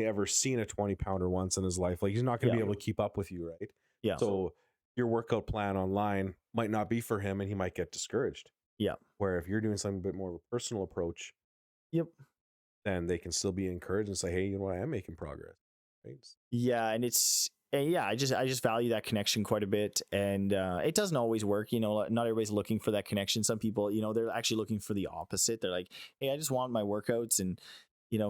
ever seen a 20 pounder once in his life. Like he's not going to Yeah. be able to keep up with you, right? Yeah. So your workout plan online might not be for him and he might get discouraged. Yeah. Where if you're doing something a bit more of a personal approach, Yep. then they can still be encouraged and say, hey, you know what, I am making progress. Right? Yeah, and I just value that connection quite a bit, and it doesn't always work. Not everybody's looking for that connection. Some people, they're actually looking for the opposite. They're like, hey, I just want my workouts and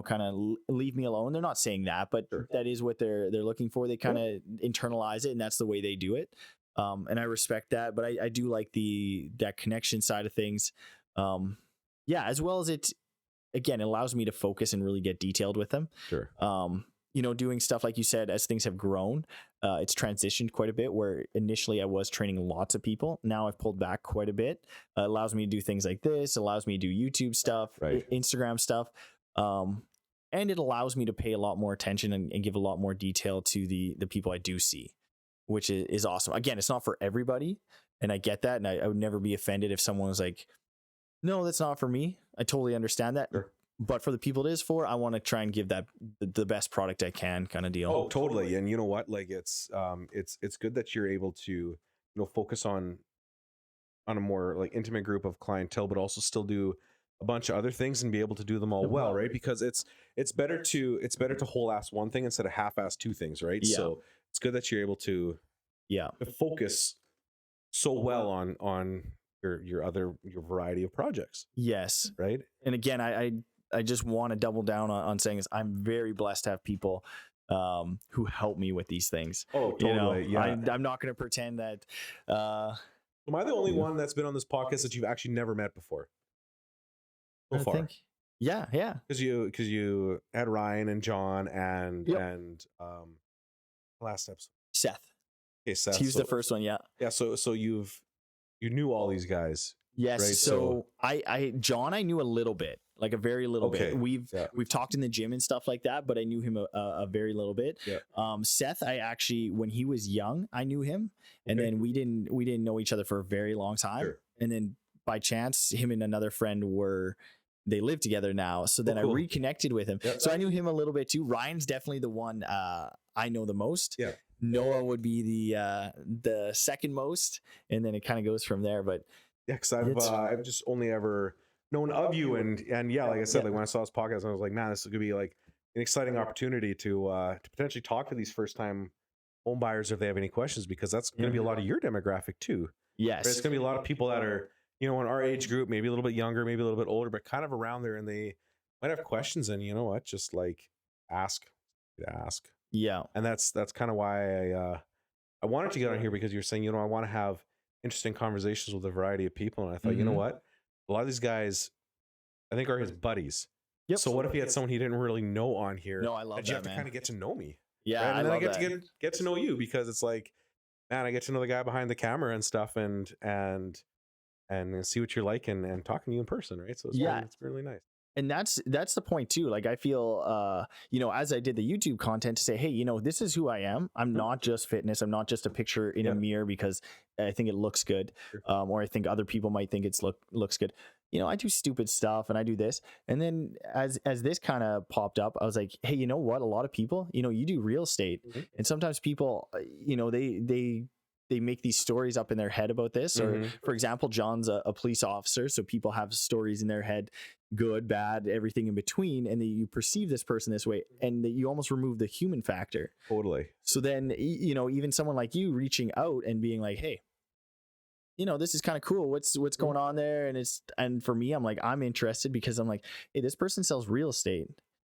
kind of leave me alone. They're not saying that, but Sure. that is what they're looking for. They kind of internalize it, and that's the way they do it. And I respect that, but I do like that connection side of things. Yeah, as well as it allows me to focus and really get detailed with them. Sure. Doing stuff like you said, as things have grown, it's transitioned quite a bit, where initially I was training lots of people. Now I've pulled back quite a bit. It allows me to do things like this, allows me to do YouTube stuff, Right. Instagram stuff. And it allows me to pay a lot more attention and give a lot more detail to the people I do see, which is awesome. Again, it's not for everybody, and I get that. And I would never be offended if someone was like, no, that's not for me. I totally understand that. Sure. But for the people it is for, I want to try and give that the best product I can, kind of deal. Oh, totally. And you know what? Like it's good that you're able to, focus on a more like intimate group of clientele, but also still do a bunch of other things and be able to do them all well, right? Because it's better to whole ass one thing instead of half ass two things, right? Yeah. So it's good that you're able to focus so well on your variety of projects. Yes. Right. And again, I just want to double down on saying is I'm very blessed to have people who help me with these things. Oh, totally. Yeah. I'm not going to pretend that. Am I the only one that's been on this podcast that you've actually never met before? So I far. think, yeah. Because you had Ryan and John and last episode Seth. Okay, Seth. He was the first one. Yeah. Yeah. So you knew all these guys. Yes. Right? So John, I knew a little bit, like a very little bit. We've talked in the gym and stuff like that, but I knew him a very little bit. Yeah. Seth, I actually, when he was young, I knew him, and then we didn't know each other for a very long time. Sure. And then by chance, him and another friend they live together now. So then cool. I reconnected with him. Yep. So I knew him a little bit too. Ryan's definitely the one I know the most. Yeah. Noah would be the second most, and then it kind of goes from there. But yeah, because I've just only ever known of you, and yeah, like I said, like when I saw this podcast, I was like, man, this is gonna be like an exciting opportunity to potentially talk to these first time home buyers if they have any questions, because that's gonna be a lot of your demographic too. Yes, right? It's gonna be a lot of people that are in our age group, maybe a little bit younger, maybe a little bit older, but kind of around there, and they might have questions, and you know what, just like ask. Yeah, and that's kind of why I wanted to get on here, because you're saying, I want to have interesting conversations with a variety of people, and I thought, you know what, a lot of these guys I think are his buddies. Yep. So what if he had someone he didn't really know on here? No, I love that. You have to kind of get to know me. Yeah, right? And then I get that. to get to know you, because it's like, man, I get to know the guy behind the camera and stuff, and see what you're like, and talking to you in person, right? So it's really nice. And that's the point too. Like I feel, as I did the YouTube content, to say, hey, this is who I am. I'm not just fitness. I'm not just a picture in a mirror because I think it looks good, or I think other people might think it's looks good. I do stupid stuff and I do this. And then as this kind of popped up, I was like, hey, you know what? A lot of people, you do real estate, and sometimes people, they make these stories up in their head about this. Or for example, John's a police officer. So people have stories in their head, good, bad, everything in between. And that you perceive this person this way, and that you almost remove the human factor. Totally. So then, even someone like you reaching out and being like, hey, this is kind of cool. What's going on there? And for me, I'm like, I'm interested, because I'm like, hey, this person sells real estate.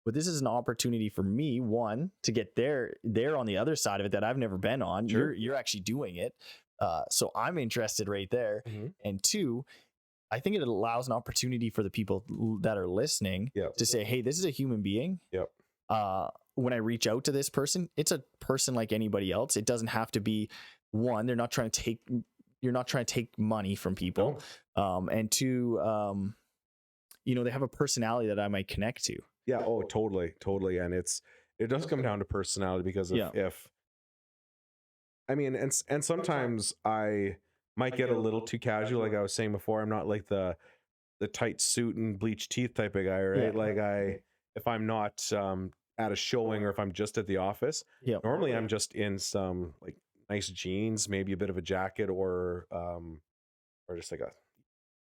But this is an opportunity for me, one, to get there on the other side of it that I've never been on. Sure. You're actually doing it. So I'm interested right there. And two, I think it allows an opportunity for the people that are listening to say, hey, this is a human being. When I reach out to this person, it's a person like anybody else. It doesn't have to be, one, you're not trying to take money from people. No. And two, they have a personality that I might connect to. Yeah. Oh, totally. And it does come down to personality, because if I mean, and sometimes I might get a little too casual. Like I was saying before, I'm not like the tight suit and bleached teeth type of guy, right? Like if I'm not at a showing, or if I'm just at the office, normally I'm just in some like nice jeans, maybe a bit of a jacket, or just like a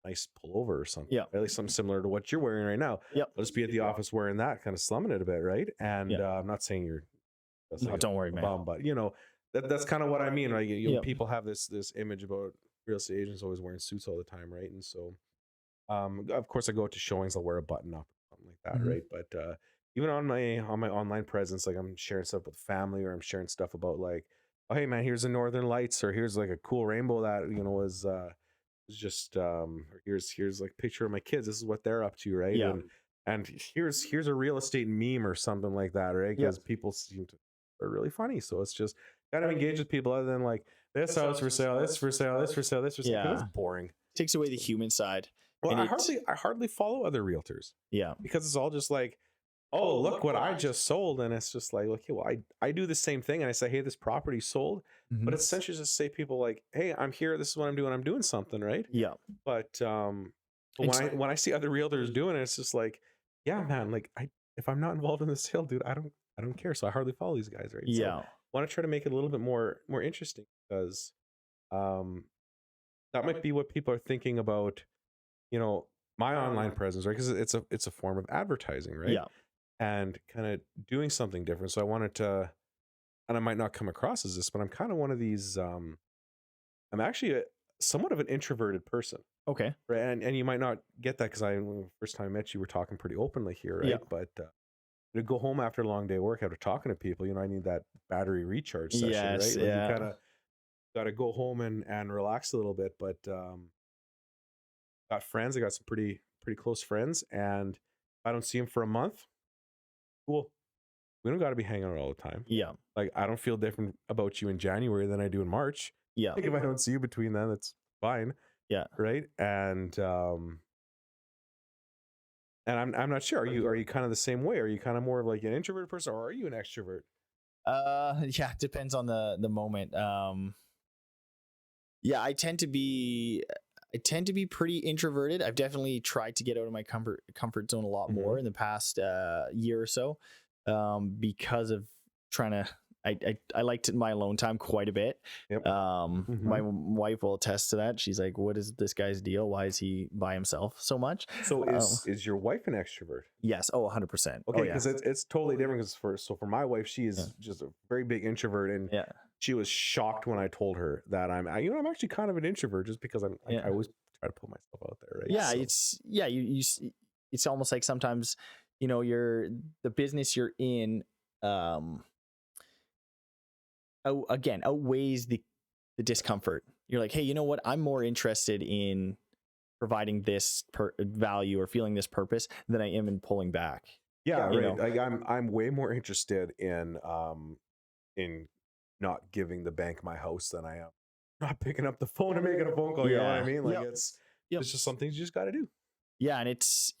nice pullover or something. Yeah. At least something similar to what you're wearing right now. Yep. I'll just be at the office wearing that, kind of slumming it a bit, right? And Yeah. I'm not saying you're that's No, like don't worry, a man. bum, but that's kind of what I mean. Right? Yep. People have this image about real estate agents always wearing suits all the time, right? And so of course I go out to showings, I'll wear a button up or something like that, Mhm. right? But even on my online presence, like I'm sharing stuff with family, or I'm sharing stuff about like, oh hey man, here's the northern lights, or here's like a cool rainbow that was just or here's like a picture of my kids, this is what they're up to, right? Yeah. And here's a real estate meme or something like that, right? Yeah. Because people seem to are really funny. So it's just kind of engage with people other than like this house for sale, this for sale, this for sale, this for sale. 'Cause Yeah. that's boring. Takes away the human side. Well, And I hardly follow other realtors Yeah. because it's all just like, oh, look what I just sold. And it's just like, okay, well, I do the same thing. And I say, hey, this property sold. But Mhm. it's essentially just say people like, hey, I'm here. This is what I'm doing something, right? Yeah. But It's- when I see other realtors doing it, it's just like, yeah, man, like if I'm not involved in the sale, dude, I don't care. So I hardly follow these guys, right? So Yeah. I want to try to make it a little bit more interesting because um that might be what people are thinking about, my online presence, right? Because it's a form of advertising, right? Yeah. And kind of doing something different. So I wanted to, and I might not come across as this, but I'm kind of one of these. I'm actually somewhat of an introverted person, Okay. right? And you might not get that because when the first time I met you, we're talking pretty openly here, right? Yeah. But to go home after a long day of work, after talking to people, I need that battery recharge session, Yes. right? Like Yeah. you kind of got to go home and relax a little bit. But got friends. I got some pretty close friends, and if I don't see them for a month, cool. We don't got to be hanging out all the time. Yeah. Like I don't feel different about you in January than I do in March. Yeah. Like if I don't see you between then, that's fine, Yeah. right? And I'm not sure. Are you kind of the same way? Are you kind of more of like an introverted person, or are you an extrovert? Yeah, it depends on the moment. Yeah, I tend to be pretty introverted. I've definitely tried to get out of my comfort zone a lot more in the past year or so, because of trying to. I liked my alone time quite a bit. Yep. My wife will attest to that. She's like, "What is this guy's deal? Why is he by himself so much?" So is your wife an extrovert? Yes. Oh, 100%. Okay, Oh, yeah. because it's totally different. Because for my wife, she is just a very big introvert, and Yeah. she was shocked when I told her that I'm actually kind of an introvert, just because I always try to put myself out there, right? Yeah, So, it's almost like sometimes the business you're in again outweighs the discomfort. You're like, hey, you know what? I'm more interested in providing this value or feeling this purpose than I am in pulling back. yeah, you right. know? Like I'm way more interested in not giving the bank my house than I am not picking up the phone and making a phone call. You know what I Yeah. mean? Like Yep. it's just some things you just got to do. Yeah, and it's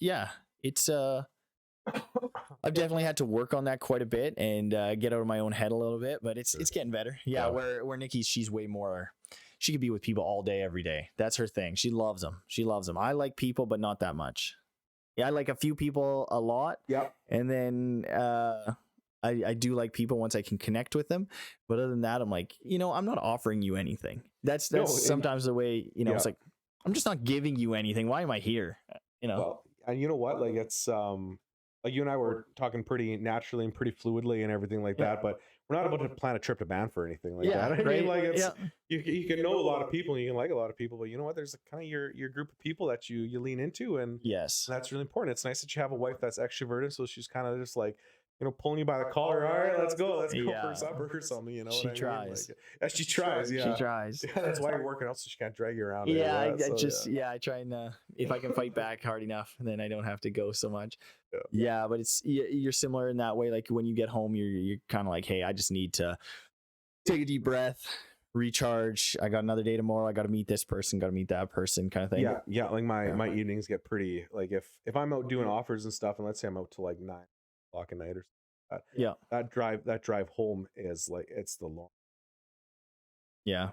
I've definitely had to work on that quite a bit and get out of my own head a little bit, but it's getting better. Yeah, where Nikki's, she's way more. She could be with people all day, every day. That's her thing. She loves them. I like people, but not that much. Yeah, I like a few people a lot. Yep. And then I do like people once I can connect with them. But other than that, I'm like, I'm not offering you anything. That's sometimes the way, it's like, I'm just not giving you anything. Why am I here? Well, and you know what? Like it's like you and I were talking pretty naturally and pretty fluidly and everything like that, but we're not about to plan a trip to Banff or anything like that. I mean, like it's you can know a lot of people and you can like a lot of people, but you know what? There's kind of your group of people that you lean into, and yes, that's really important. It's nice that you have a wife that's extroverted, so she's kind of just like, pulling you by the collar. All right, let's go for supper or something. You know, she what tries. I mean? Like, she tries. Yeah, she tries. Yeah, that's why you're working out, so she can't drag you around. Yeah, I try and if I can fight back hard enough, then I don't have to go so much. Yeah, but you're similar in that way. Like when you get home, you're kind of like, hey, I just need to take a deep breath, recharge. I got another day tomorrow. I got to meet this person, got to meet that person, kind of thing. Yeah. Like my evenings get pretty, like if I'm out doing offers and stuff, and let's say I'm out till like 9 o'clock at night or something like that. That drive home is like, it's the long. Yeah.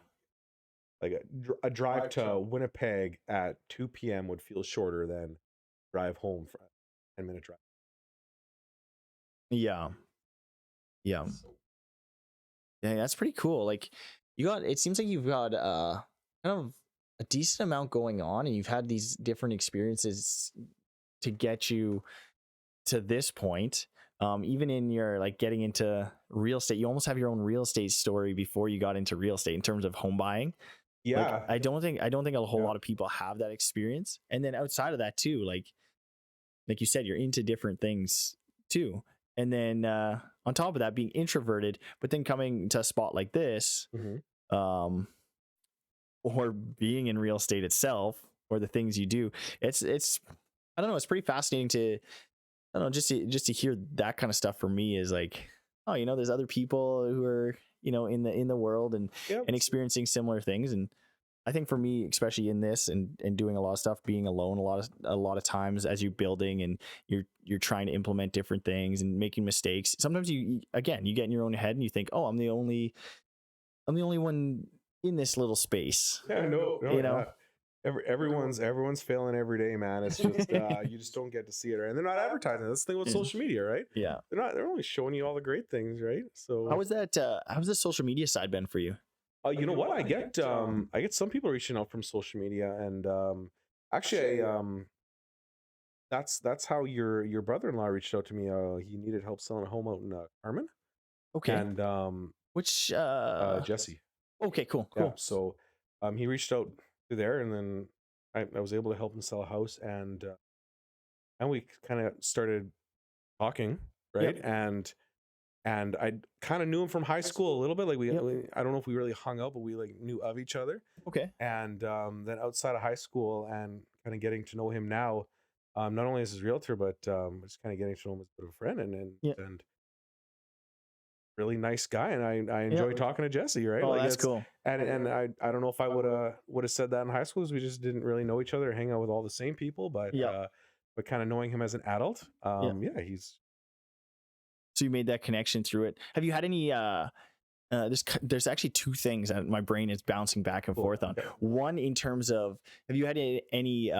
Like a drive to Winnipeg at 2 p.m. would feel shorter than drive home for a 10-minute drive. Yeah. Yeah. Yeah, that's pretty cool. Like it seems like you've got kind of a decent amount going on, and you've had these different experiences to get you to this point. Even in your like getting into real estate, you almost have your own real estate story before you got into real estate in terms of home buying. Like Yeah. I don't think a whole Yeah. lot of people have that experience. And then outside of that too, like you said, you're into different things too. And then on top of that, being introverted, but then coming to a spot like this, Mhm. um, or being in real estate itself, or the things you do, it's I don't know, it's pretty fascinating to I don't know, just to hear that kind of stuff for me is like, oh, there's other people who are, in the world Yep. and experiencing similar things. And I think for me, especially in this and doing a lot of stuff, being alone a lot of times as you're building and you're trying to implement different things and making mistakes. Sometimes you get in your own head and you think, oh, I'm the only one in this little space. Yeah, no, no, You know? yeah. Everyone's failing every day, man. It's just you just don't get to see it, right? And they're not advertising. That's the thing with social media, right? Yeah. They're only showing you all the great things, right? So How's the social media side been for you? you know what? I get some people reaching out from social media, and actually that's how your brother-in-law reached out to me. He needed help selling a home out in Carmen, Okay. and Which Jesse. okay, cool. Yeah. So he reached out to there, and then I was able to help him sell a house, and we kind of started talking, right? Yep. And I kind of knew him from high school a little bit. Like Yep. I don't know if we really hung out, but we like knew of each other. Okay. And then outside of high school and kind of getting to know him now, not only as his realtor, but just kind of getting to know him as a bit of a friend, Yeah. and really nice guy, and I Yeah. enjoy talking to Jesse, right? Oh, Like that's it's cool. and I don't know if I would have said that in high school, because we just didn't really know each other or hang out with all the same people, Yeah. but kind of knowing him as an adult, Yeah. yeah, he's So you made that connection through it. Have you had any there's actually two things that my brain is bouncing back and cool. forth on. Okay. One, in terms of, have you had any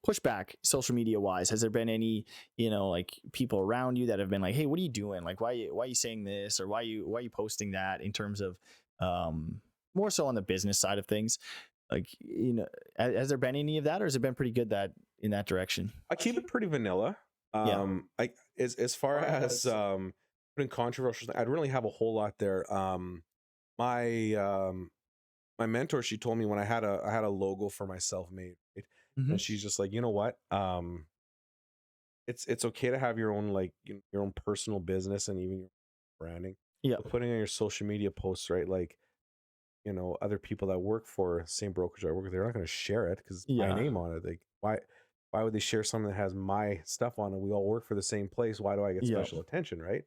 pushback social media wise? Has there been any, like people around you that have been like, hey, what are you doing? Like, why are you saying this, or why are you posting that, in terms of more so on the business side of things? Like, has there been any of that, or has it been pretty good that in that direction? I keep it pretty vanilla. Yeah. I as far as putting controversial, I don't really have a whole lot there. My my mentor, she told me when I had a logo for myself made, right? Mhm. And she's just like, you know what? It's okay to have your own, like, your own personal business and even your branding. Yeah. But putting on your social media posts, right? Like, other people that work for same brokerage I work with, they're not going to share it because my Yeah. name on it. Like, why would they share something that has my stuff on it? We all work for the same place. Why do I get Yeah. special attention, right?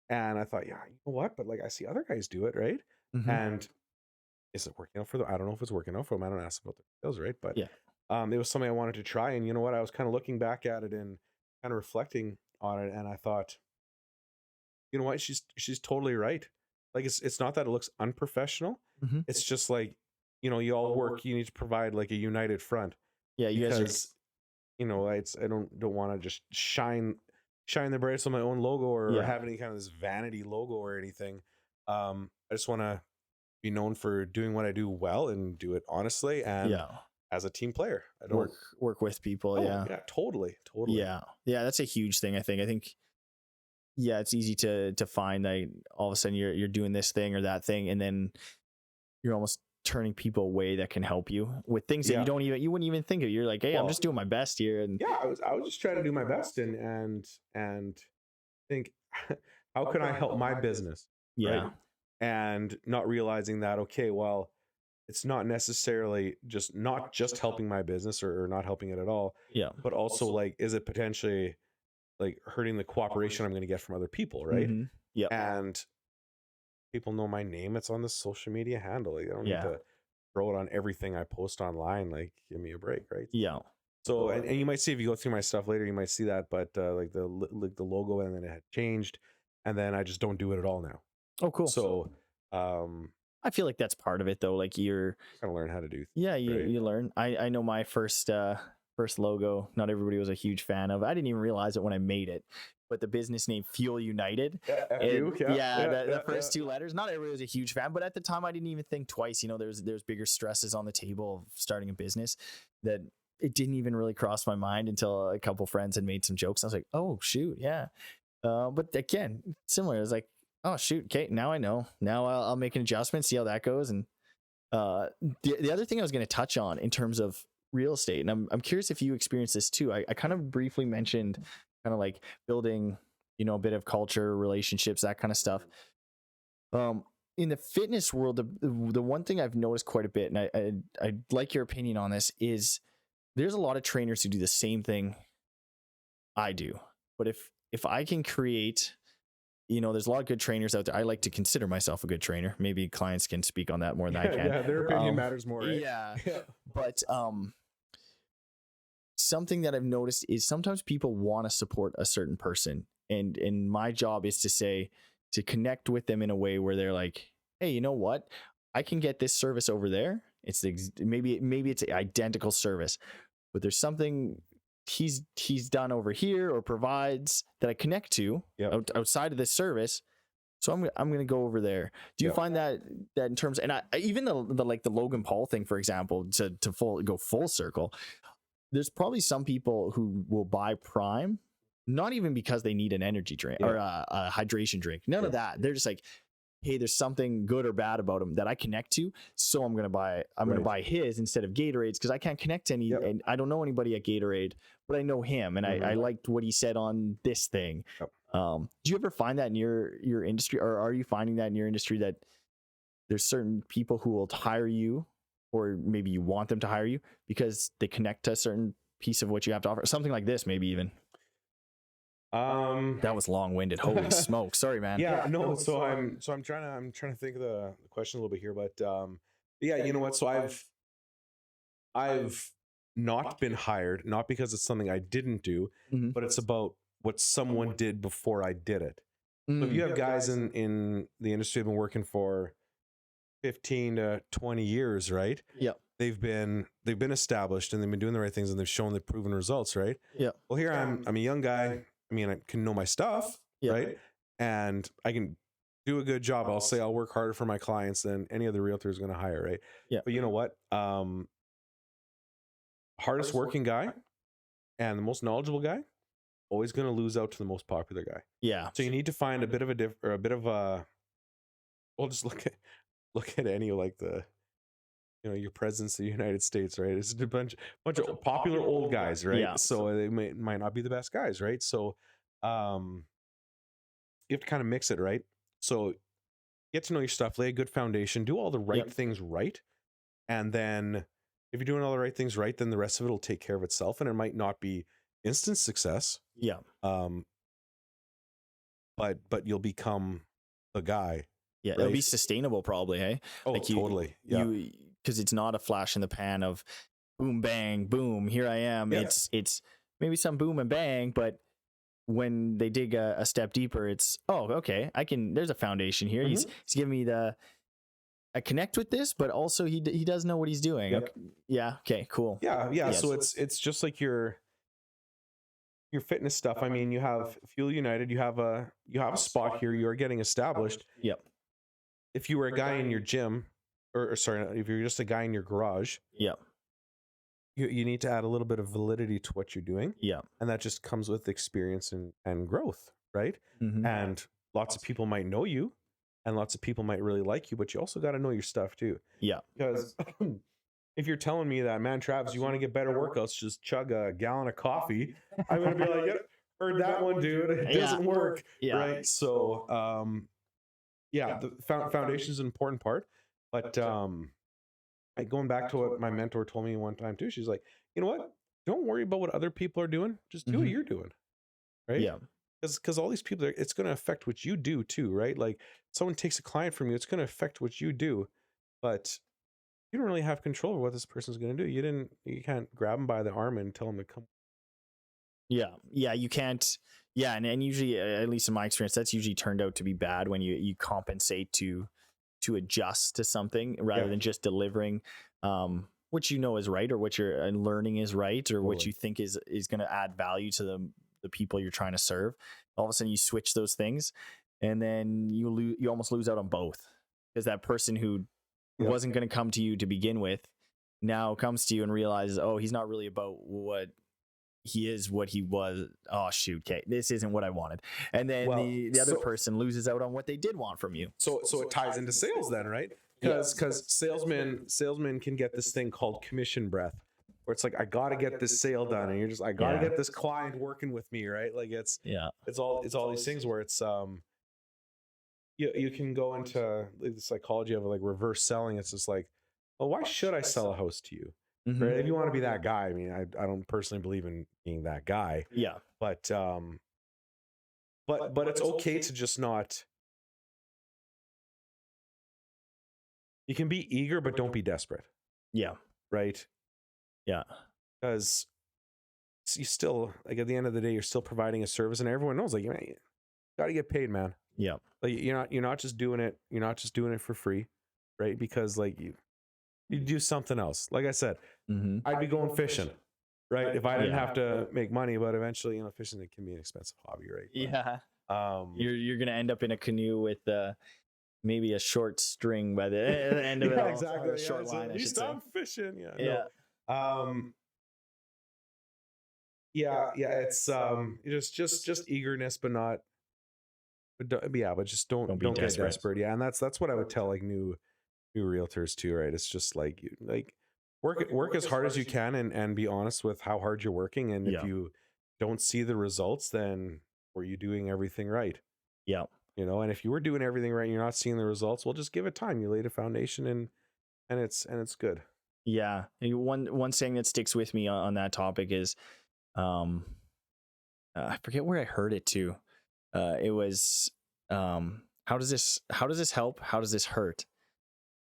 And I thought, yeah, you know what? But like, I see other guys do it, right? Mhm. And is it working out for them? I don't know if it's working out for them. I don't ask about the details, right? But Yeah. it was something I wanted to try. And you know what? I was kind of looking back at it and kind of reflecting on it, and I thought, you know what? She's totally right. Like, it's not that it looks unprofessional. Mhm. It's just like, you all work. You need to provide like a united front, Yeah. You guys are. because I don't want to just shine the brightest on my own logo, or Yeah. have any kind of this vanity logo or anything. I just want to be known for doing what I do well and do it honestly and Yeah. as a team player. I don't Work with people. Oh, Yeah. yeah, totally. Yeah. That's a huge thing. I think yeah, it's easy to find that all of a sudden you're doing this thing or that thing, and then you're almost turning people away that can help you with things that Yeah. you wouldn't even think of. You're like, hey, I'm Well, just doing my best here. And Yeah, I was just trying to do my best and think, how can I help my business, yeah. right? And not realizing that, okay, well, it's not necessarily not just helping my business, or not helping it at all, Yeah. but also, like, is it potentially like hurting the cooperation I'm going to get from other people, right? Mhm. Yep. And people know my name. It's on the social media handle. Like, I don't need Yeah. to throw it on everything I post online. Like, give me a break, right? Yeah. So, and you might see, if you go through my stuff later, you might see that, but like the logo, and then it had changed, and then I just don't do it at all now. Oh, cool. So, kind I feel like that's part of it though. Like you're, of learn how to do. yeah, right? you learn. I know my first logo, not everybody was a huge fan of. I didn't even realize it when I made it, but the business name Fuel United. Yeah, And yeah, the first two letters, not everybody was a huge fan, but at the time I didn't even think twice. You know, there's bigger stresses on the table of starting a business that it didn't even really cross my mind until a couple friends had made some jokes. I was like, oh shoot, yeah. But again, similar. It's like, oh shoot, okay, now I know. Now I'll make an adjustment, see how that goes. And the other thing I was going to touch on in terms of real estate, and I'm curious if you experienced this too. I kind of briefly mentioned kind of like building, you know, a bit of culture, relationships, that kind of stuff. In the fitness world, the one thing I've noticed quite a bit, and I'd like your opinion on this, is there's a lot of trainers who do the same thing I do. But if I can create, you know, there's a lot of good trainers out there. I like to consider myself a good trainer. Maybe clients can speak on that more than I can. Yeah, their opinion matters more, right? Yeah. But something that I've noticed is sometimes people want to support a certain person. And my job is to connect with them in a way where they're like, hey, you know what? I can get this service over there. Maybe it's an identical service, but there's something he's done over here or provides that I connect to outside of this service. So I'm going to go over there. Do you find that in terms, and even the like the Logan Paul thing, for example, to go full circle, there's probably some people who will buy Prime, not even because they need an energy drink or a hydration drink. None of that. They're just like, hey, there's something good or bad about him that I connect to, so I'm gonna buy his instead of Gatorade's because I can't connect to any, and I don't know anybody at Gatorade, but I know him, and I liked what he said on this thing. Do you ever find that in your industry, or are you finding that in your industry that there's certain people who will hire you, or maybe you want them to hire you because they connect to a certain piece of what you have to offer, something like this, maybe even? That was long-winded. Holy smoke! Sorry, man. Yeah, no. So I'm trying to think of the question a little bit here, but yeah, you know what? So I've not been hired, not because it's something I didn't do, but it's about what someone did before I did it. So if you have guys in the industry who've been working for 15 to 20 years, right? Yeah. They've been established and they've been doing the right things and they've shown the proven results, right? Yeah. Well, here I'm a young guy. I mean, I can know my stuff, right? And I can do a good job. I'll say I'll work harder for my clients than any other realtor is going to hire, right? Yeah. But you know what? Hardest working guy and the most knowledgeable guy always going to lose out to the most popular guy. Yeah. So you need to find a bit of well, just look at any like your presidents of the United States, right? It's a bunch of popular old guys, right? Yeah. So they might not be the best guys, right? So you have to kind of mix it, right? So get to know your stuff, lay a good foundation, do all the right things right. And then if you're doing all the right things right, then the rest of it will take care of itself. And it might not be instant success. Yeah. But you'll become the guy. Yeah. Right? It'll be sustainable probably, hey? Oh, like totally. Yeah. Because it's not a flash in the pan of boom, bang, boom, here I am. Yeah. It's maybe some boom and bang, but when they dig a step deeper, it's, oh, okay, there's a foundation here. He's giving me I connect with this, but also he does know what he's doing. Yep. Okay. Yeah. Okay, cool. Yeah. Yeah. So it's just like your fitness stuff. I mean, you have Fuel United, you have a spot here, you're getting established. Yep. If you were a guy in your gym, or sorry, if you're just a guy in your garage, you need to add a little bit of validity to what you're doing. Yeah. And that just comes with experience and growth, right? And lots of people might know you and lots of people might really like you, but you also got to know your stuff too. Yeah. Because if you're telling me that, man, Travis, you want to get better workouts, just chug a gallon of coffee, I'm going to be like, yep, heard that one, dude. It doesn't work. Yeah. Right. So, the foundation is an important part. But going back to what my mentor told me one time too, she's like, you know what? Don't worry about what other people are doing. Just do what you're doing. Right. Yeah. Because all these people, it's going to affect what you do too, right? Like someone takes a client from you, it's going to affect what you do, but you don't really have control over what this person's going to do. You can't grab them by the arm and tell them to come. Yeah. Yeah. You can't. Yeah. And usually, at least in my experience, that's usually turned out to be bad when you compensate to adjust to something rather than just delivering what you know is right, or what you're learning is right, or what you think is going to add value to the people you're trying to serve. all of a sudden you switch those things, and then you almost lose out on both, because that person who wasn't going to come to you to begin with now comes to you and realizes, oh, he's not really about what he is, what he was. Oh shoot, okay, this isn't what I wanted. And then the other person loses out on what they did want from you. So it ties into sales then, right? Because salesmen can get this thing called commission breath, where it's like, I got to get this sale done, and you're just, I got to get this client working with me, right? Like it's all these things where it's you can go into the psychology of like reverse selling. It's just like, well, why should I sell a house to you? Mm-hmm. Right? If you want to be that guy, I mean, I don't personally believe in being that guy. Yeah. But it's okay to just not. You can be eager, but don't be desperate. Yeah. Right. Yeah. Because you still, like, at the end of the day, you're still providing a service, and everyone knows, like, man, you got to get paid, man. Yeah. Like, you're not just doing it. You're not just doing it for free, right? Because like you do something else. Like I said, I'd be going fishing, right? If I didn't have to make money, but eventually, fishing can be an expensive hobby, right? But, you're gonna end up in a canoe with maybe a short string by the end of it. Exactly. A short line. You stop fishing. Yeah. It's just eagerness, but not. But just don't get desperate. Yeah, and that's what I would tell like new realtors too, right? It's just like work as hard as you can, and be honest with how hard you're working. And if you don't see the results, then were you doing everything right? Yeah. And if you were doing everything right and you're not seeing the results, well, just give it time. You laid a foundation, and it's good. Yeah. One saying that sticks with me on that topic is, I forget where I heard it too. It was, how does this help? How does this hurt?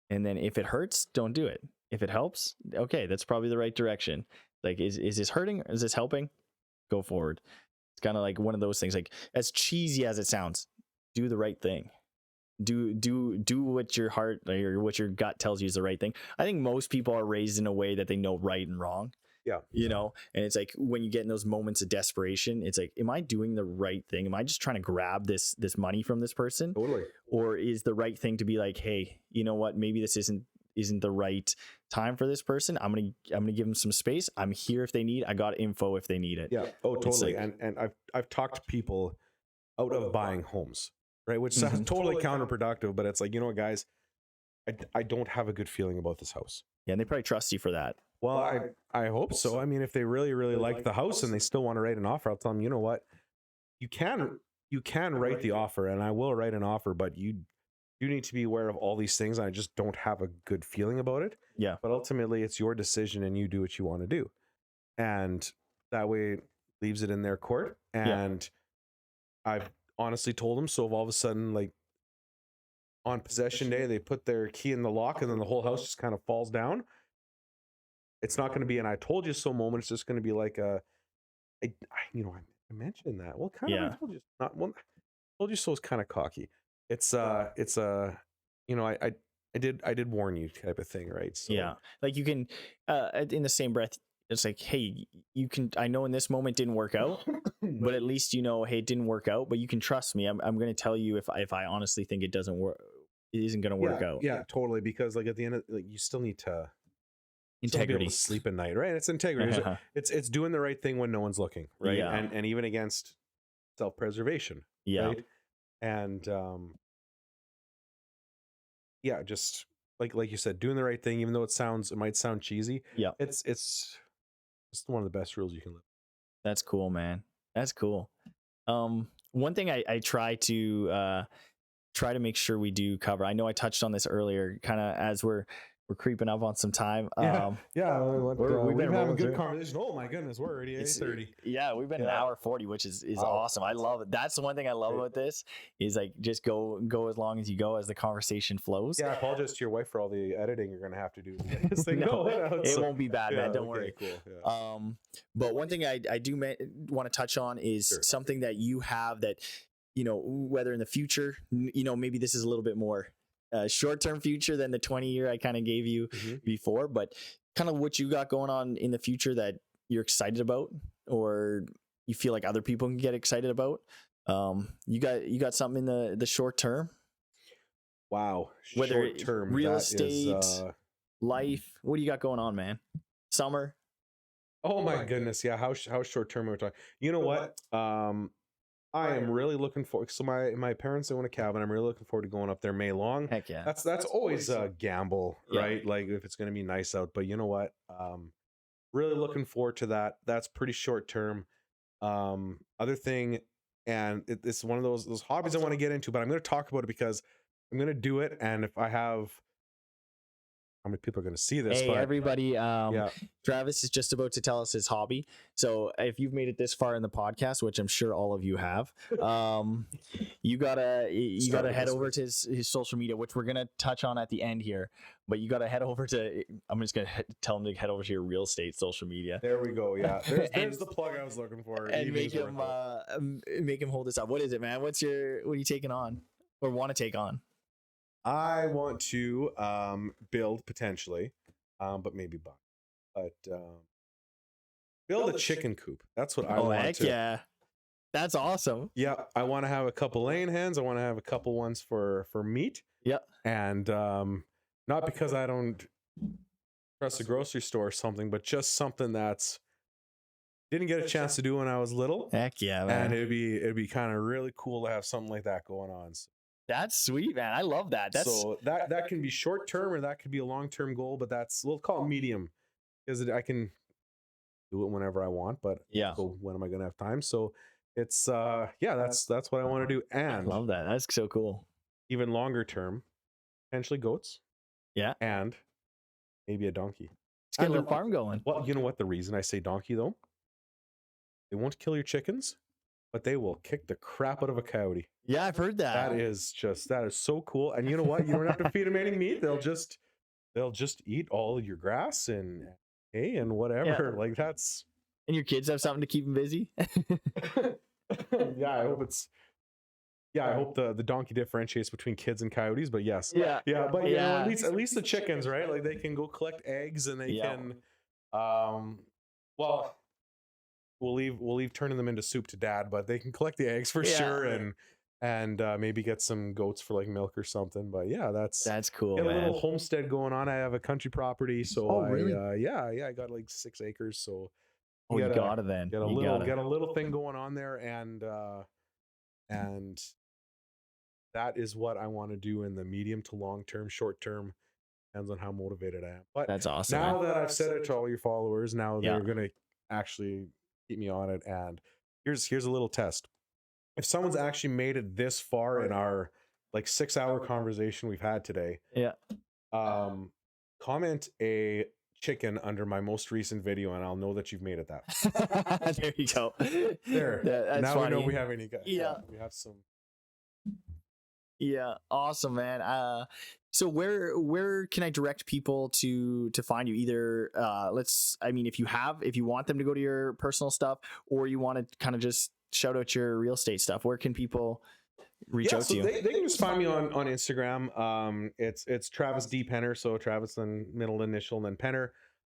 And then if it hurts, don't do it. If it helps, okay, that's probably the right direction. Like, is this hurting? Is this helping? Go forward. It's kind of like one of those things, like, as cheesy as it sounds, do the right thing. Do what your heart or what your gut tells you is the right thing. I think most people are raised in a way that they know right and wrong. Yeah. And it's like, when you get in those moments of desperation, it's like, am I doing the right thing? Am I just trying to grab this money from this person? Totally. Or is the right thing to be like, hey, you know what? Maybe this isn't the right time for this person. I'm gonna give them some space. I'm here if they need. I got info if they need it. Yeah. Oh, totally. Like, and I've talked to people out of buying homes, right? Which sounds totally counterproductive, but it's like, you know what, guys, I don't have a good feeling about this house. Yeah, and they probably trust you for that. Well, I hope so. I mean, if they really, really like the house and they still want to write an offer, I'll tell them, you know what, you can write the offer, and I will write an offer, but you need to be aware of all these things. And I just don't have a good feeling about it. Yeah. But ultimately, it's your decision, and you do what you want to do. And that way it leaves it in their court. And I've honestly told them, so if all of a sudden, like, on possession day, they put their key in the lock and then the whole house just kind of falls down, it's not going to be an "I told you so" moment. It's just going to be like I mentioned that. Well, kind of. I told you not. Well, I told you so is kind of cocky. I did warn you type of thing, right? So, yeah, like, you can in the same breath, it's like, hey, you can. I know in this moment didn't work out, but at least hey, it didn't work out. But you can trust me. I'm going to tell you if I honestly think it doesn't work, it isn't going to work out. Yeah, totally. Because like at the end of, like, you still need to. Integrity. Be able to sleep at night, right? It's integrity. It's doing the right thing when no one's looking, right? Yeah. And even against self-preservation. Yeah. Right? And just like you said, doing the right thing, even though it might sound cheesy. Yeah. It's one of the best rules you can live. That's cool, man. That's cool. One thing I try to make sure we do cover. I know I touched on this earlier, kind of as we're creeping up on some time. We've been having a good conversation. Oh my goodness, we're already 8:30. Yeah, we've been an hour 40, which is awesome. I love it. That's the one thing I love about this, is like, just go as long as you go, as the conversation flows. Yeah, I apologize to your wife for all the editing you're gonna have to do. This thing it won't be bad, man. Don't worry. Cool. Yeah. But one thing I do want to touch on is something that you have that, whether in the future, maybe this is a little bit more short-term future than the 20-year I kind of gave you before, but kind of what you got going on in the future that you're excited about, or you feel like other people can get excited about, You got something in the short term, Wow. whether Short term. real That is estate, life. What do you got going on, man? Summer. oh my goodness. Yeah, how short term are we talking? You know what? I am really looking for so my parents own a cabin. I'm really looking forward to going up there May long. Heck yeah. That's always a gamble, Yeah. right? Like if it's gonna be nice out. But you know what? Really looking forward to that. That's pretty short term. Other thing, and it's one of those hobbies I want to get into, but I'm gonna talk about it because I'm gonna do it. And if I have how many people are gonna see this, Hey, but everybody. yeah, Travis is just about to tell us his hobby. So if you've made it this far in the podcast, which I'm sure all of you have, you gotta head over to his social media, which we're gonna touch on at the end here. But you gotta head over to. I'm just gonna tell him to head over to your real estate social media. there we go. Yeah, there's And- the plug I was looking for. And Evening's make him hold this up. What is it, man? What are you taking on or want to take on? I want to build potentially, but maybe buy. But build a chicken coop. That's what I Oh, want heck to. yeah. That's awesome. Yeah, I want to have a couple laying hens. I want to have a couple ones for meat. Yeah. And not because I don't trust a grocery store or something, but just something that's didn't get a chance to do when I was little. Heck yeah, man. And it'd be kind of really cool to have something like that going on. So, That's sweet, man. I love that. so that can be short term or that could be a long term goal, but we'll call it medium because I can do it whenever I want. But yeah. so when am I going to have time? So it's that's what I want to do. I And love that. That's so cool. even longer term, potentially goats. Yeah. And maybe a donkey. Let's get a And little farm going. Well, you know what? The reason I say donkey though, they won't kill your chickens, but they will kick the crap out of a coyote. Yeah, I've heard that. That is so cool. And you know what? You don't have to feed them any meat. They'll just eat all your grass and hay and whatever. Like that's. And your kids have something to keep them busy. Yeah, I hope it's. Yeah, I hope the donkey differentiates between kids and coyotes, but yes. Yeah. Yeah, but you know, Yeah. at least the chickens, right? Like they can go collect eggs and they Yeah. can well we'll leave turning them into soup to dad, but they can collect the eggs for Yeah. sure and maybe get some goats for like milk or something. But yeah, that's cool, got a man. little homestead going on. I have a country property, so Oh, really? I got like 6 acres, so Oh, you gotta- gotta then. got a You little gotta. little thing going on there and that is what I want to do in the medium to long term. Short term depends on how motivated I am. But That's awesome. now man. that I've said it to all your followers, now Yeah. they're gonna actually keep me on it. And here's a little test. If someone's actually made it this far in our like 6-hour conversation we've had today, Yeah. comment a chicken under my most recent video, and I'll know that you've made it that. There you go. There. That's now funny. we know we have any guys. Yeah. We have some. Yeah, awesome, man. So where can I direct people to find you? Either if you want them to go to your personal stuff, or you want to kind of just shout out your real estate stuff, where can people reach out to you? They can just find me on Instagram. It's Travis D Penner, so Travis then middle initial and then Penner.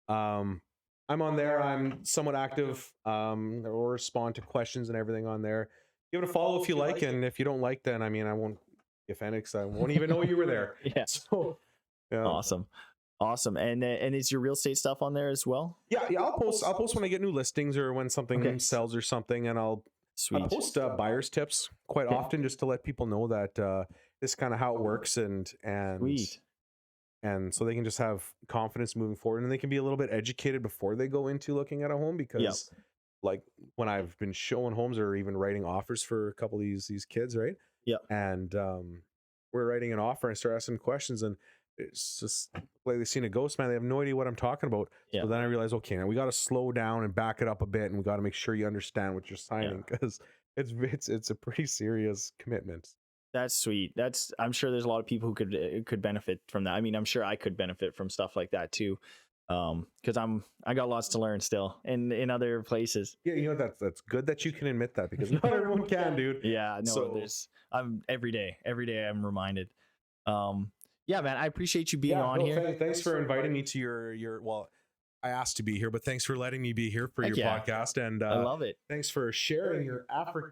I'm on there. I'm somewhat active. Or respond to questions and everything on there. Give it a follow if you like, and if you don't like, then I won't get offended because I won't even know you were there. Yeah. So yeah. Awesome. And is your real estate stuff on there as well? Yeah. I'll post when I get new listings or when something Okay. sells or something, and I'll post buyers tips quite Okay. often just to let people know that this is kind of how it works and Sweet. and so they can just have confidence moving forward, and they can be a little bit educated before they go into looking at a home, because like when I've been showing homes or even writing offers for a couple of these kids, right? Yeah. And we're writing an offer and I start asking questions, and it's just like they've seen a ghost, man. They have no idea what I'm talking about. Yeah. So then I realized, okay, now we got to slow down and back it up a bit, and we got to make sure you understand what you're signing, because it's a pretty serious commitment. That's sweet. I'm sure there's a lot of people who could benefit from that. I'm sure I could benefit from stuff like that too. Because I got lots to learn still in other places. Yeah, you know, that's good that you can admit that, because not everyone can, dude. Yeah, no, So- I'm every day I'm reminded. Yeah, man, I appreciate you being on here. Thanks for inviting me to your well, I asked to be here, but thanks for letting me be here for Heck your yeah. podcast, and I love it. thanks for sharing your African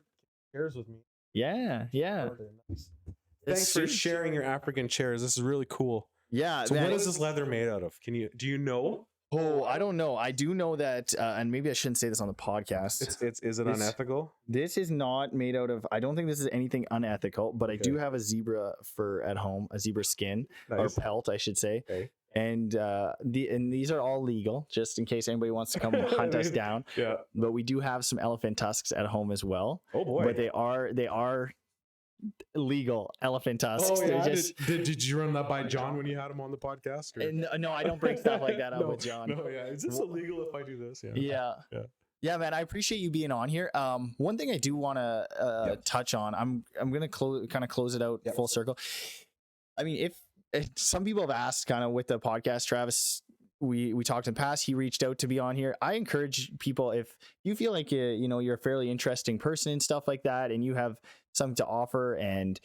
cares with me. Yeah, yeah. Nice. It's Thanks for sweet. sharing your African chairs. This is really cool. Yeah, So man, what is this leather made out of? Do you know? Oh, I don't know. I do know that, and maybe I shouldn't say this on the podcast. Is it This- unethical? This is not made out of. I don't think this is anything unethical, but I do Okay. have a zebra fur at home, a zebra skin Nice. or pelt, I should say. Okay. And these are all legal, just in case anybody wants to come hunt us down. Yeah. But we do have some elephant tusks at home as well. Oh boy. But they are legal elephant tusks. Oh They're yeah. just- Did you run that by John when you had him on the podcast? Or? no, I don't bring stuff like that up No, with John. No, yeah. Is this illegal if I do this? Yeah. Yeah. Yeah. Yeah, man, I appreciate you being on here. One thing I do want to touch on, I'm gonna close it out full circle. I mean, if some people have asked, kind of with the podcast, Travis, we talked in the past, he reached out to be on here. I encourage people, if you feel like you're a fairly interesting person and stuff like that, and you have something to offer, and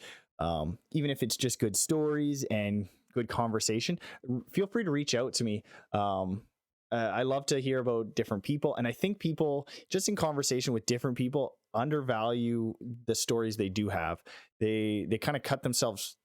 even if it's just good stories and good conversation, feel free to reach out to me. I love to hear about different people, and I think people, just in conversation with different people, undervalue the stories they do have. They kind of cut themselves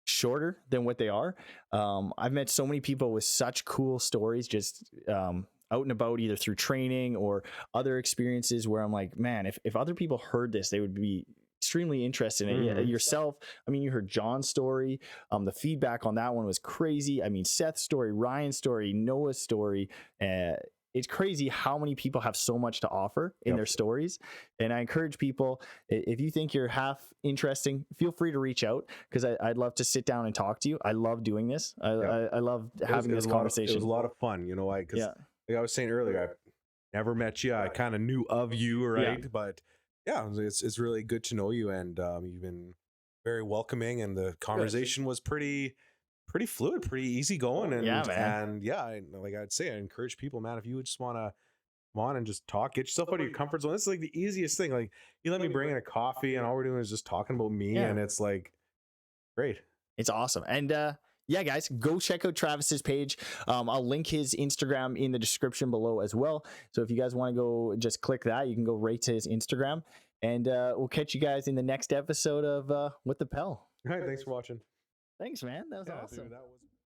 shorter than what they are. I've met so many people with such cool stories, just out and about, either through training or other experiences, where I'm like, man, if other people heard this, they would be extremely interested in it. Yourself, I mean, you heard John's story. The feedback on that one was crazy. I mean, Seth's story, Ryan's story, Noah's story. It's crazy how many people have so much to offer in their stories. And I encourage people, if you think you're half interesting, feel free to reach out, because I'd love to sit down and talk to you. I love doing this. I love having this conversation. It was a lot of fun, because like I was saying earlier, I've never met you. I kind of knew of you, right? Yeah. But yeah, it's really good to know you, and you've been very welcoming, and the conversation was pretty fluid, pretty easy going, and I'd say, I encourage people, man, if you just want to come on and just talk, get yourself out of your comfort zone. This is like the easiest thing. Like, you let me bring in a coffee, and all we're doing is just talking about me, and it's like great. It's awesome. And yeah, guys, go check out Travis's page. I'll link his Instagram in the description below as well. So if you guys want to go, just click that. You can go right to his Instagram. And we'll catch you guys in the next episode of With the Pell. All right, thanks for watching. Thanks, man. That was awesome. Dude, that was